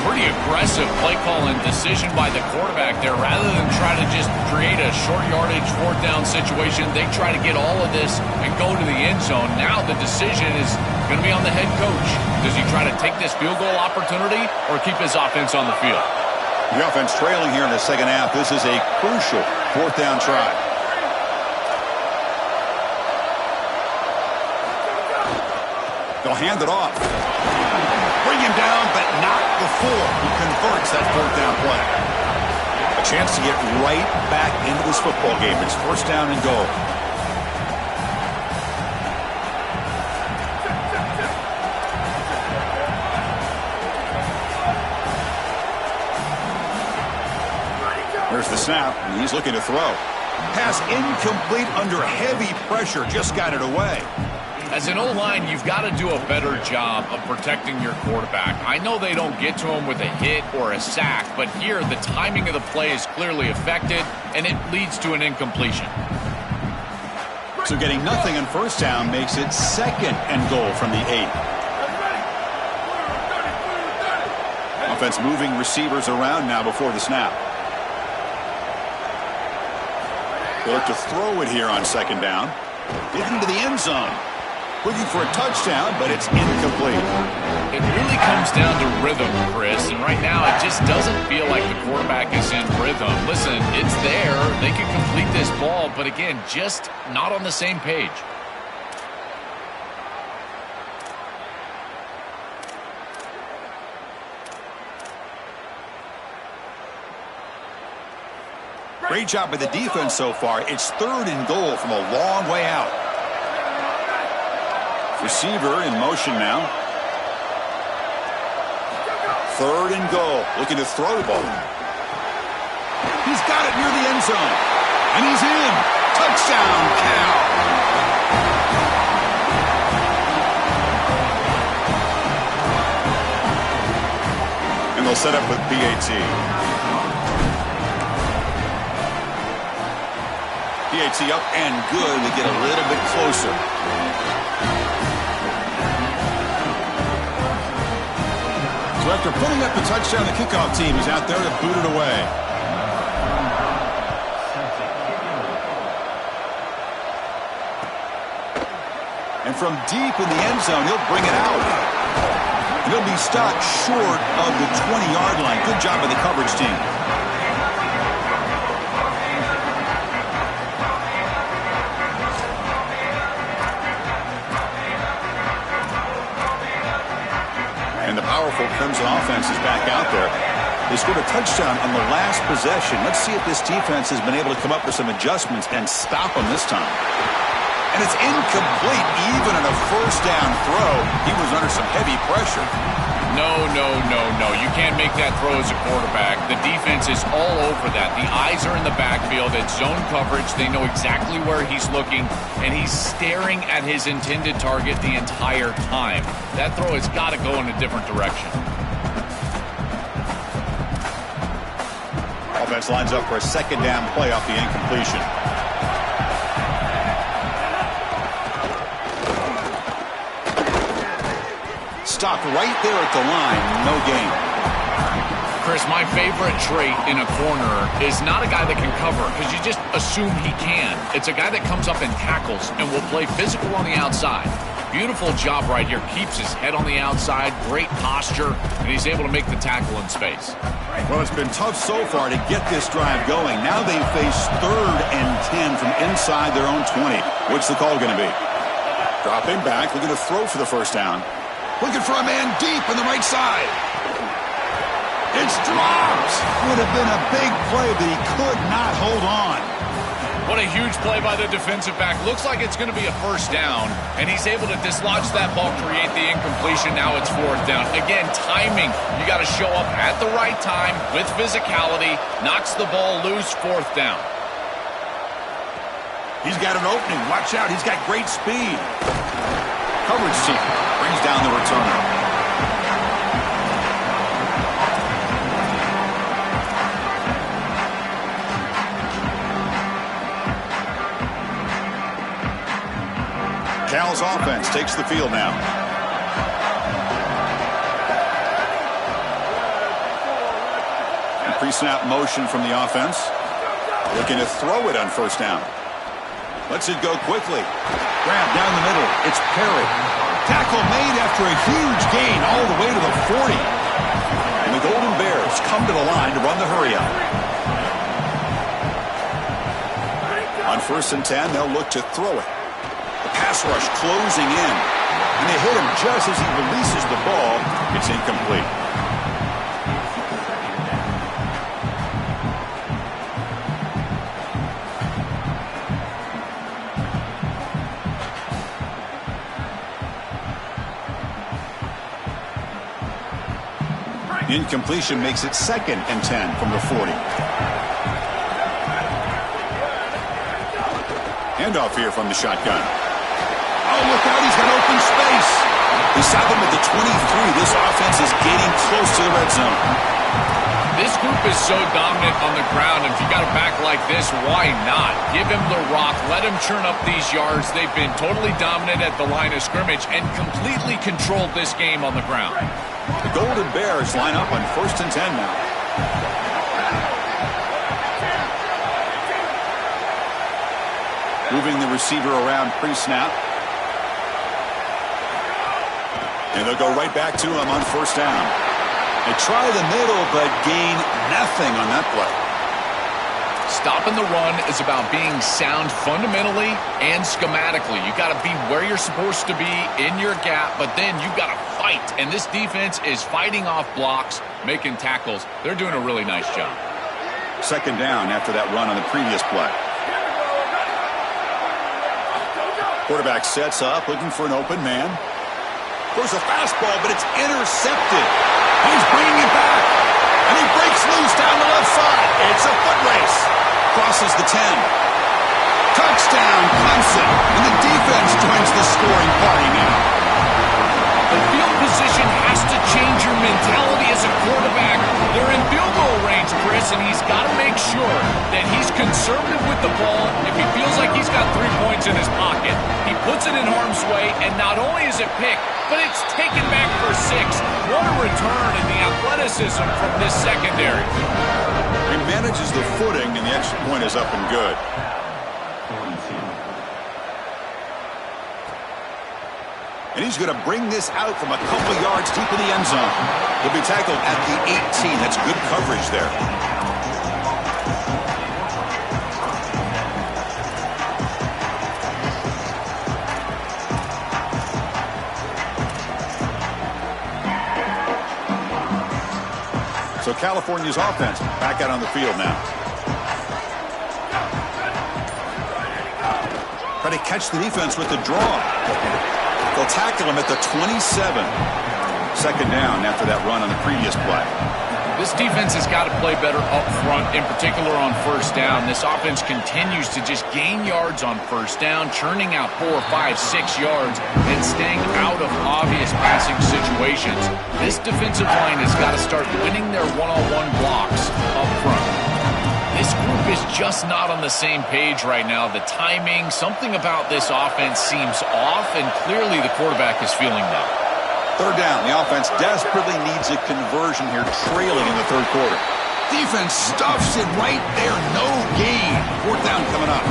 Pretty aggressive play call and decision by the quarterback there. Rather than try to just create a short yardage fourth down situation, they try to get all of this and go to the end zone. Now the decision is going to be on the head coach. Does he try to take this field goal opportunity or keep his offense on the field? The offense trailing here in the second half. This is a crucial fourth down try. They'll hand it off. Bring him down, but not before he converts that fourth down play. A chance to get right back into this football game. It's first down and goal. There's the snap, and he's looking to throw. Pass incomplete under heavy pressure. Just got it away. As an O-line, you've got to do a better job of protecting your quarterback. I know they don't get to him with a hit or a sack, but here the timing of the play is clearly affected, and it leads to an incompletion. So getting nothing on first down makes it second and goal from the 8. Offense moving receivers around now before the snap. They look to throw it here on second down. Getting into the end zone. Looking for a touchdown, but it's incomplete. It really comes down to rhythm, Chris, and right now it just doesn't feel like the quarterback is in rhythm. Listen, it's there. They can complete this ball, but again, just not on the same page. Great job by the defense so far. It's third and goal from a long way out. Receiver in motion now. Third and goal. Looking to throw the ball. He's got it near the end zone. And he's in. Touchdown, Cal. And they'll set up with PAT. PAT up and good. We get a little bit closer. So after putting up the touchdown, the kickoff team is out there to boot it away. And from deep in the end zone, he'll bring it out. And he'll be stopped short of the 20-yard line. Good job by the coverage team. And the powerful Clemson offense is back out there. They scored a touchdown on the last possession. Let's see if this defense has been able to come up with some adjustments and stop them this time. And it's incomplete. Even on a first down throw, he was under some heavy pressure. No. You can't make that throw as a quarterback. The defense is all over that. The eyes are in the backfield. It's zone coverage. They know exactly where he's looking, and he's staring at his intended target the entire time. That throw has got to go in a different direction. Offense lines up for a second down play off the incompletion. Stopped right there at the line. No gain. Chris, my favorite trait in a corner is not a guy that can cover because you just assume he can. It's a guy that comes up and tackles and will play physical on the outside. Beautiful job right here. Keeps his head on the outside. Great posture. And he's able to make the tackle in space. Well, it's been tough so far to get this drive going. Now they face 3rd and 10 from inside their own 20. What's the call going to be? Dropping back. Looking to throw for the first down. Looking for a man deep on the right side. It's dropped. Would have been a big play, but he could not hold on. What a huge play by the defensive back. Looks like it's going to be a first down, and he's able to dislodge that ball, create the incompletion. Now it's 4th down. Again, timing. You got to show up at the right time with physicality. Knocks the ball loose, 4th down. He's got an opening. Watch out. He's got great speed. Coverage team brings down the returner. Cal's offense takes the field now. Pre-snap motion from the offense. Looking to throw it on first down. Lets it go quickly. Grab down the middle. It's Perry. Tackle made after a huge gain all the way to the 40. And the Golden Bears come to the line to run the hurry-up. On 1st and 10, they'll look to throw it. The pass rush closing in. And they hit him just as he releases the ball. It's incomplete. Incompletion makes it 2nd and 10 from the 40. Handoff here from the shotgun. Oh, look out, he's got open space. Beside them at the 23, this offense is getting close to the red zone. This group is so dominant on the ground, and if you got a back like this, why not? Give him the rock, let him churn up these yards. They've been totally dominant at the line of scrimmage and completely controlled this game on the ground. The Golden Bears line up on 1st and 10 now. Moving the receiver around pre-snap. And they'll go right back to him on 1st down. They try the middle, but gain nothing on that play. Stopping the run is about being sound fundamentally and schematically. You got to be where you're supposed to be in your gap, but then you got to fight. And this defense is fighting off blocks, making tackles. They're doing a really nice job. 2nd down after that run on the previous play. Quarterback sets up, looking for an open man. Throws a fastball, but it's intercepted. He's bringing it back. And he breaks loose down the left side. It's a foot race. Crosses the 10. Touchdown, Clemson. And the defense joins the scoring party now. The field position has to change your mentality as a quarterback. They're in field goal range, Chris, and he's got to make sure that he's conservative with the ball. If he feels like he's got 3 points in his pocket, he puts it in harm's way, and not only is it picked, but it's taken back for 6. What a return in the athleticism from this secondary. He manages the footing, and the extra point is up and good. And he's going to bring this out from a couple yards deep in the end zone. He'll be tackled at the 18. That's good coverage there. So California's offense back out on the field now. Try to catch the defense with the draw. They'll tackle him at the 27. 2nd down after that run on the previous play. This defense has got to play better up front, in particular on 1st down. This offense continues to just gain yards on 1st down, churning out 4, 5, 6 yards, and staying out of obvious passing situations. This defensive line has got to start winning their one-on-one blocks up front. This group is just not on the same page right now. The timing, something about this offense seems off, and clearly the quarterback is feeling that. 3rd down. The offense desperately needs a conversion here, trailing in the 3rd quarter. Defense stuffs it right there. No gain. 4th down coming up.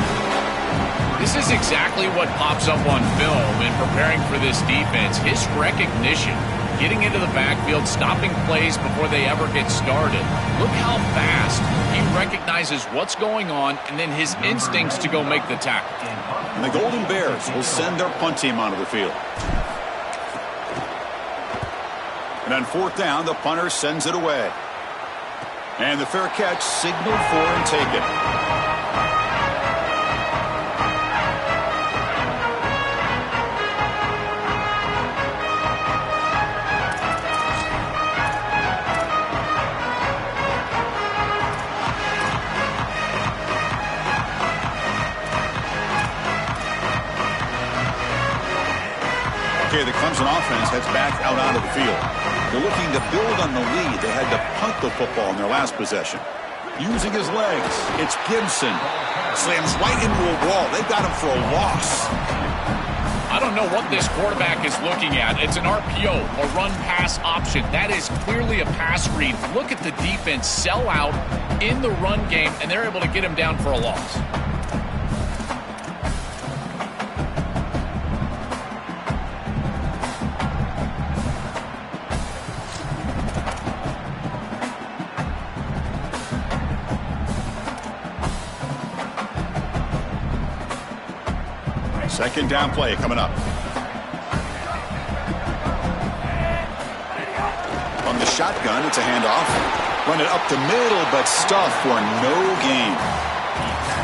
This is exactly what pops up on film in preparing for this defense. His recognition, getting into the backfield, stopping plays before they ever get started. Look how fast he recognizes what's going on, and then his instincts to go make the tackle. And the Golden Bears will send their punt team onto the field. And on 4th down, the punter sends it away. And the fair catch signaled for and taken. Okay, the Clemson offense heads back out onto the field. They're looking to build on the lead. They had to punt the football in their last possession. Using his legs, it's Gibson. Slams right into a wall. They've got him for a loss. I don't know what this quarterback is looking at. It's an RPO, a run-pass option. That is clearly a pass read. Look at the defense sell out in the run game, and they're able to get him down for a loss. Second down play coming up. On the shotgun, it's a handoff. Run it up the middle, but stuffed for no gain.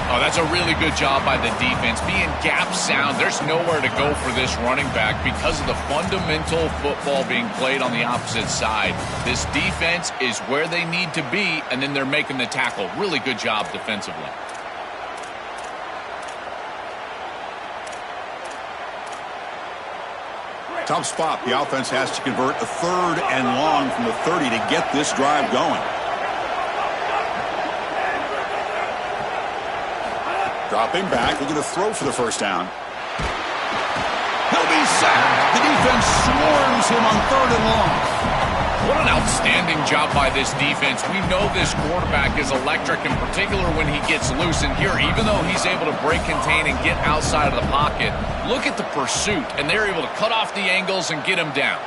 Oh, that's a really good job by the defense. Being gap sound, there's nowhere to go for this running back because of the fundamental football being played on the opposite side. This defense is where they need to be, and then they're making the tackle. Really good job defensively. Tough spot. The offense has to convert a 3rd and long from the 30 to get this drive going. Dropping back, looking to throw for the first down. He'll be sacked. The defense swarms him on 3rd and long. What an outstanding job by this defense. We know this quarterback is electric, in particular when he gets loose. And here, even though he's able to break, contain, and get outside of the pocket, look at the pursuit, and they're able to cut off the angles and get him down.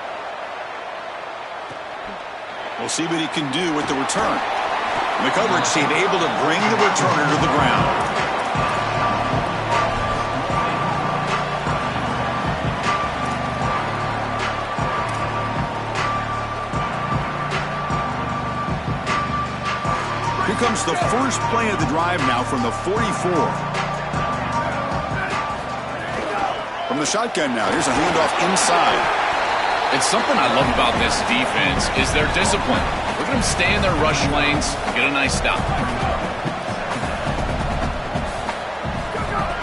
We'll see what he can do with the return. And the coverage team able to bring the returner to the ground. Here comes the first play of the drive now from the 44. From the shotgun now, here's a handoff inside. It's something I love about this defense is their discipline. Look at them stay in their rush lanes, get a nice stop.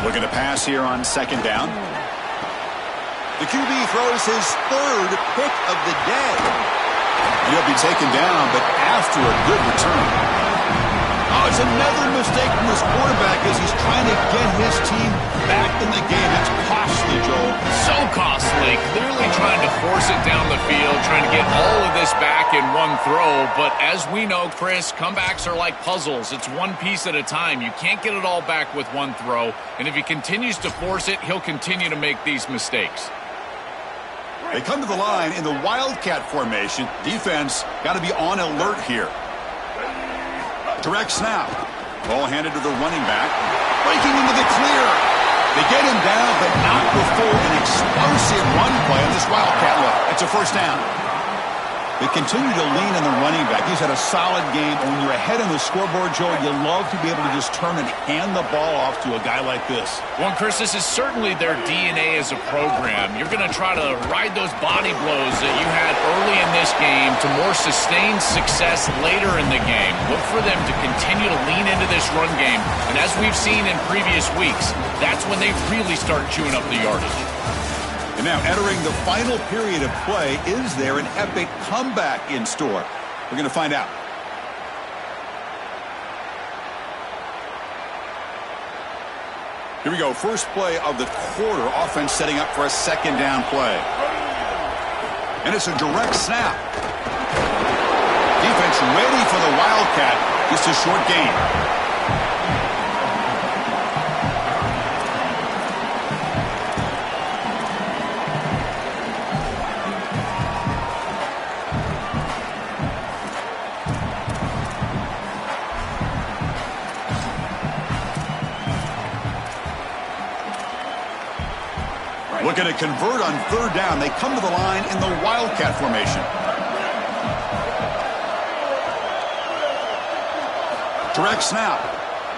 Looking to pass here on 2nd down. The QB throws his 3rd pick of the day. He'll be taken down, but after a good return. Oh, it's another mistake from this quarterback as he's trying to get his team back in the game. It's costly, Joel. So costly. Clearly trying to force it down the field, trying to get all of this back in one throw. But as we know, Chris, comebacks are like puzzles. It's one piece at a time. You can't get it all back with one throw. And if he continues to force it, he'll continue to make these mistakes. They come to the line in the Wildcat formation. Defense got to be on alert here. Direct snap. Ball handed to the running back. Breaking into the clear. They get him down, but not before an explosive run play on this Wildcat look. It's a first down. They continue to lean on the running back. He's had a solid game. And when you're ahead on the scoreboard, Joe, you love to be able to just turn and hand the ball off to a guy like this. Well, Chris, this is certainly their DNA as a program. You're going to try to ride those body blows that you had early in this game to more sustained success later in the game. Look for them to continue to lean into this run game. And as we've seen in previous weeks, that's when they really start chewing up the yardage. And now entering the final period of play, is there an epic comeback in store? We're going to find out. Here we go. First play of the quarter. Offense setting up for a 2nd down play. And it's a direct snap. Defense ready for the Wildcat. Just a short gain. Looking to convert on 3rd down. They come to the line in the Wildcat formation. Direct snap.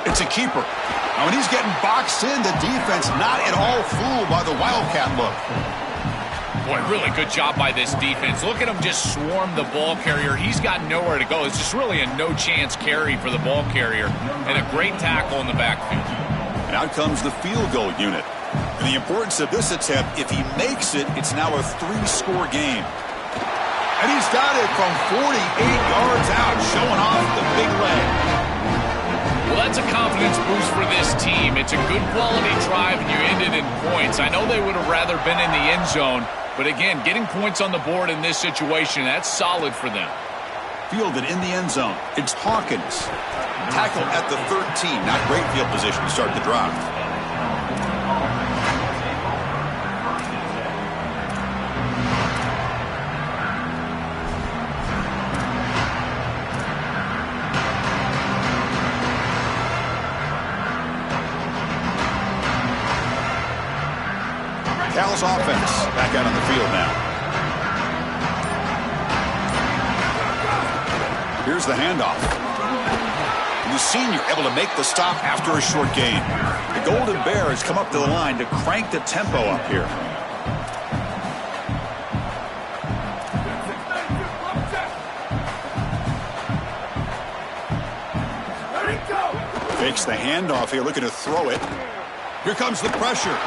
It's a keeper. Now when he's getting boxed in, the defense not at all fooled by the Wildcat look. Boy, really good job by this defense. Look at him just swarm the ball carrier. He's got nowhere to go. It's just really a no-chance carry for the ball carrier. And a great tackle in the backfield. And out comes the field goal unit. And the importance of this attempt, if he makes it, it's now a 3-score game. And he's got it from 48 yards out, showing off the big leg. That's a confidence boost for this team. It's a good quality drive, and you end it in points. I know they would have rather been in the end zone, but again, getting points on the board in this situation, that's solid for them. Fielded in the end zone. It's Hawkins. Tackle at the 13. Not great field position to start the drive. Cal's offense back out on the field now. Here's the handoff. And the senior able to make the stop after a short gain. The Golden Bears come up to the line to crank the tempo up here. Fakes the handoff here, looking to throw it. Here comes the pressure.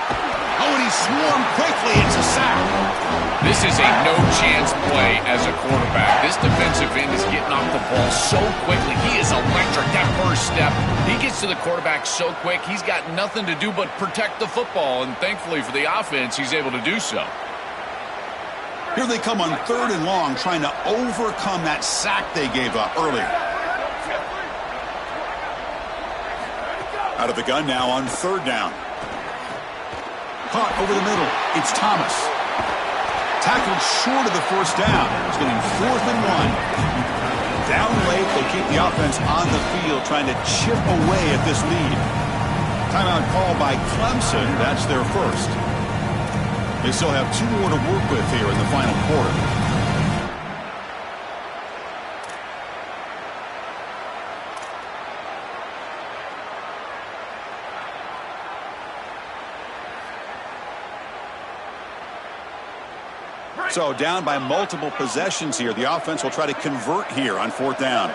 Oh, and he swarmed quickly. It's a sack. This is a no-chance play as a quarterback. This defensive end is getting off the ball so quickly. He is electric. That first step, he gets to the quarterback so quick, he's got nothing to do but protect the football, and thankfully for the offense, he's able to do so. Here they come on 3rd and long, trying to overcome that sack they gave up earlier. Out of the gun now on 3rd down. Caught over the middle. It's Thomas. Tackled short of the first down. It's getting 4th and 1. Down late, they keep the offense on the field, trying to chip away at this lead. Timeout called by Clemson. That's their first. They still have 2 more to work with here in the final quarter. So down by multiple possessions here. The offense will try to convert here on 4th down.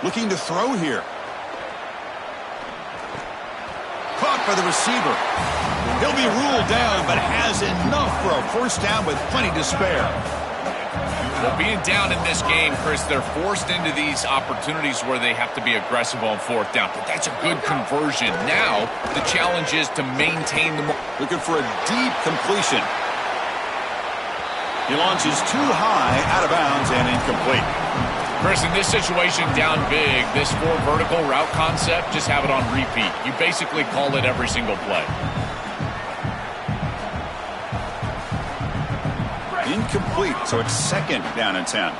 Looking to throw here. Caught by the receiver. He'll be ruled down, but has enough for a first down with plenty to spare. Well, being down in this game, Chris, they're forced into these opportunities where they have to be aggressive on 4th down. But that's a good conversion. Now, the challenge is to maintain the... Looking for a deep completion. He launches too high, out of bounds, and incomplete. Chris, in this situation, down big, this 4 vertical route concept, just have it on repeat. You basically call it every single play. Incomplete, so it's 2nd down and 10.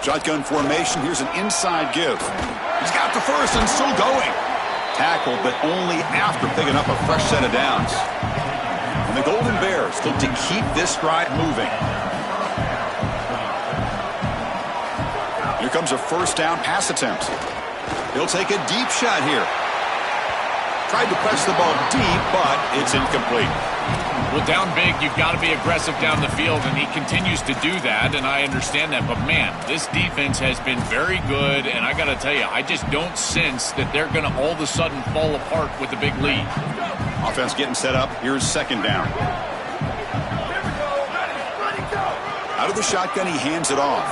Shotgun formation. Here's an inside give. He's got the first and still going. Tackled, but only after picking up a fresh set of downs. And the Golden Bears look to keep this drive moving. Here comes a first down pass attempt. He'll take a deep shot here. Tried to press the ball deep, but it's incomplete. Well, down big, you've got to be aggressive down the field, and he continues to do that, and I understand that. But, man, this defense has been very good, and I got to tell you, I just don't sense that they're going to all of a sudden fall apart with a big lead. Offense getting set up. Here's 2nd down. Out of the shotgun, he hands it off.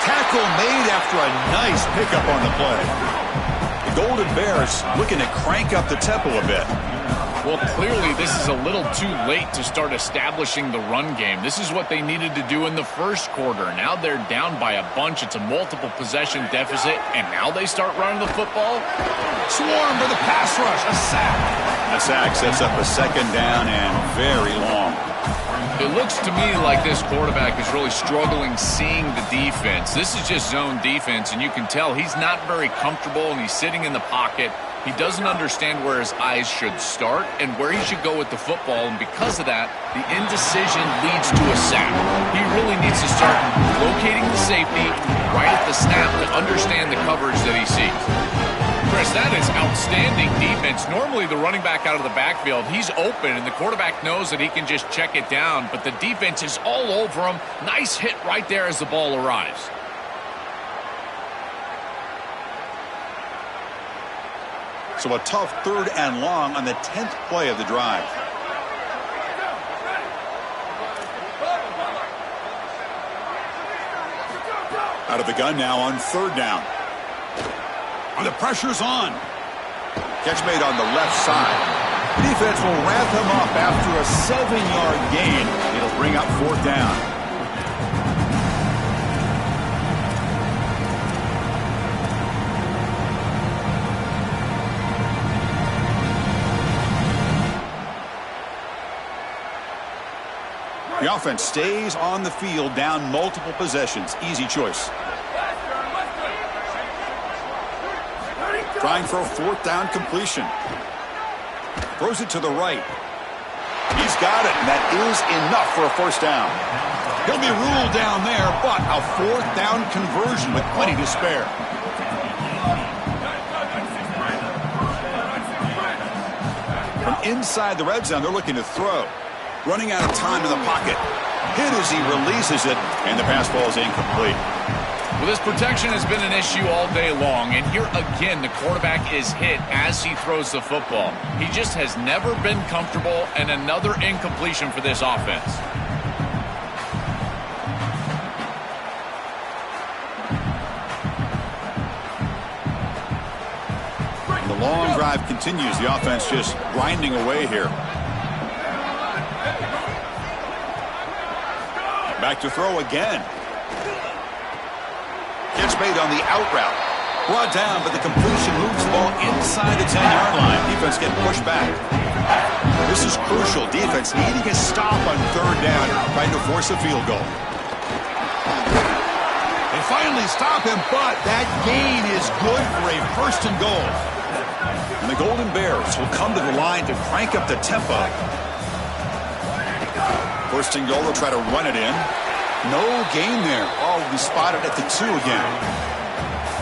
Tackle made after a nice pickup on the play. Golden Bears looking to crank up the tempo a bit. Well, clearly this is a little too late to start establishing the run game. This is what they needed to do in the first quarter. Now they're down by a bunch. It's a multiple possession deficit, and now they start running the football. Swarm for the pass rush. A sack. A sack sets up a 2nd down and very long. It looks to me like this quarterback is really struggling seeing the defense. This is just zone defense, and you can tell he's not very comfortable, and he's sitting in the pocket. He doesn't understand where his eyes should start and where he should go with the football, and because of that, the indecision leads to a sack. He really needs to start locating the safety right at the snap to understand the coverage that he sees. Chris, that is outstanding defense. Normally, the running back out of the backfield, he's open, and the quarterback knows that he can just check it down, but the defense is all over him. Nice hit right there as the ball arrives. So a tough 3rd and long on the 10th play of the drive. Out of the gun now on 3rd down. And the pressure's on. Catch made on the left side. The defense will wrap him up after a 7-yard gain. It'll bring up 4th down. The offense stays on the field, down multiple possessions. Easy choice. Trying for a 4th down completion. Throws it to the right. He's got it, and that is enough for a 1st down. He'll be ruled down there, but a 4th down conversion with plenty to spare. From inside the red zone, they're looking to throw. Running out of time in the pocket. Hit as he releases it, and the pass ball is incomplete. Well, this protection has been an issue all day long, and here again the quarterback is hit as he throws the football. He just has never been comfortable, and another incompletion for this offense. The long drive continues. The offense just grinding away here. Back to throw again. Catch made on the out route. Brought down, but the completion moves the ball inside the 10-yard line. Defense getting pushed back. This is crucial. Defense needing a stop on 3rd down, trying to force a field goal. They finally stop him, but that gain is good for a 1st and goal. And the Golden Bears will come to the line to crank up the tempo. 1st and goal, they'll try to run it in. No gain there. Oh, we spotted at the 2 again.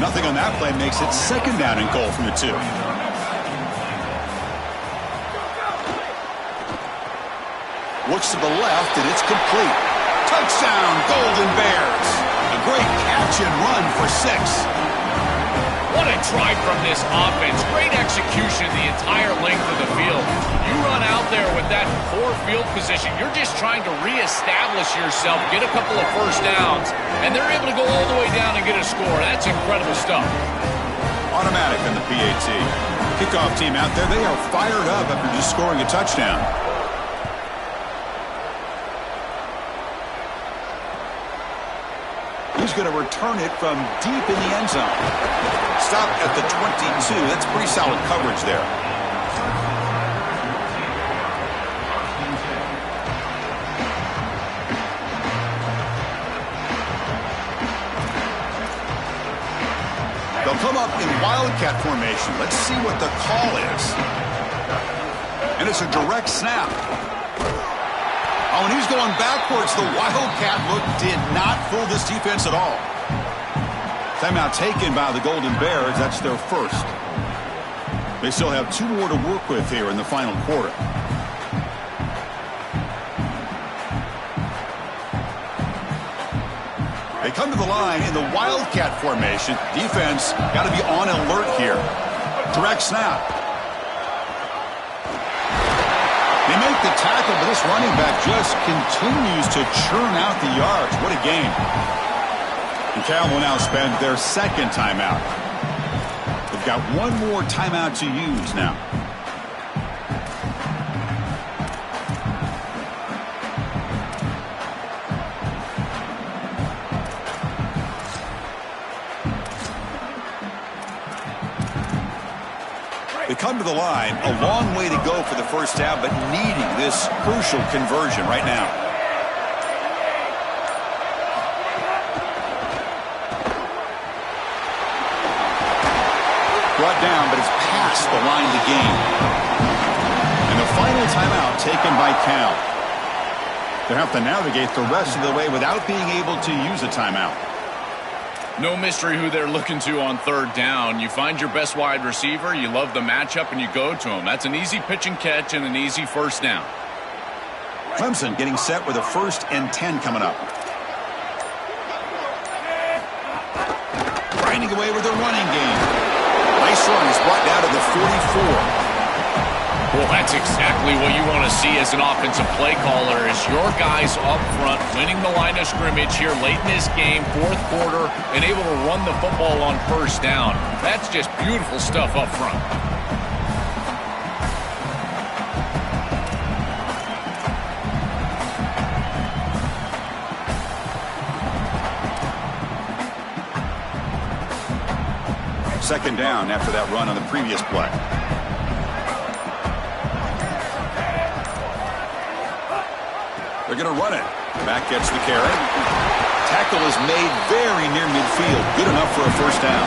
Nothing on that play makes it 2nd down and goal from the 2. Looks to the left, and it's complete. Touchdown, Golden Bears. A great catch and run for 6. What a drive from this offense. Great execution the entire length of the field. You run out there with that poor field position. You're just trying to reestablish yourself, get a couple of 1st downs, and they're able to go all the way down and get a score. That's incredible stuff. Automatic on the PAT. Kickoff team out there, they are fired up after just scoring a touchdown. He's going to return it from deep in the end zone. Stop at the 22. That's pretty solid coverage there. They'll come up in wildcat formation. Let's see what the call is. And it's a direct snap. Oh, and he's going backwards. The wildcat look did not fool this defense at all. Timeout taken by the Golden Bears. That's their 1st. They still have 2 more to work with here in the final quarter. They come to the line in the wildcat formation. Defense got to be on alert here. Direct snap. They make the tackle, but this running back just continues to churn out the yards. What a game. And Cal will now spend their 2nd timeout. They've got 1 more timeout to use now. They come to the line, a long way to go for the 1st down, but needing this crucial conversion right now. Brought down, but it's past the line to gain. And the final timeout taken by Cal. They have to navigate the rest of the way without being able to use a timeout. No mystery who they're looking to on 3rd down. You find your best wide receiver, you love the matchup, and you go to him. That's an easy pitch and catch and an easy 1st down. Clemson getting set with a 1st and 10 coming up. Grinding away with a running game. Nice this run is brought down to the 44. Well, that's exactly what you want to see as an offensive play caller, is your guys up front winning the line of scrimmage here late in this game, fourth quarter, and able to run the football on first down. That's just beautiful stuff up front. Second down after that run on the previous play. They're going to run it. Back gets the carry. Tackle is made very near midfield. Good enough for a first down.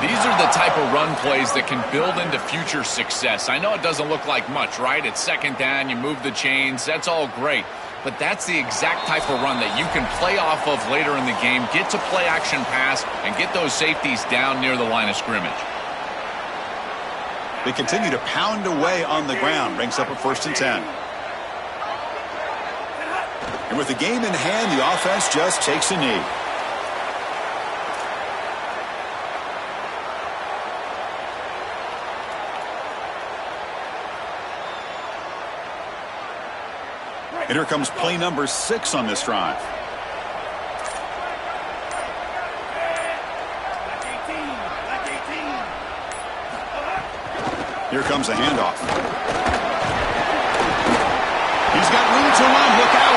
These are the type of run plays that can build into future success. I know it doesn't look like much, right? It's second down, you move the chains, that's all great. But that's the exact type of run that you can play off of later in the game, get to play action pass, and get those safeties down near the line of scrimmage. They continue to pound away on the ground. Brings up a 1st and 10. And with the game in hand, the offense just takes a knee. And here comes play number 6 on this drive. Here comes a handoff. He's got room to run. Look out.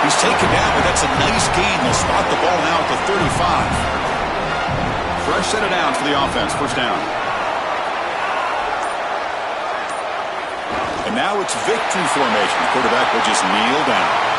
He's taken down, but that's a nice gain. They'll spot the ball now at the 35. Fresh set of downs for the offense. First down. And now it's victory formation. The quarterback will just kneel down.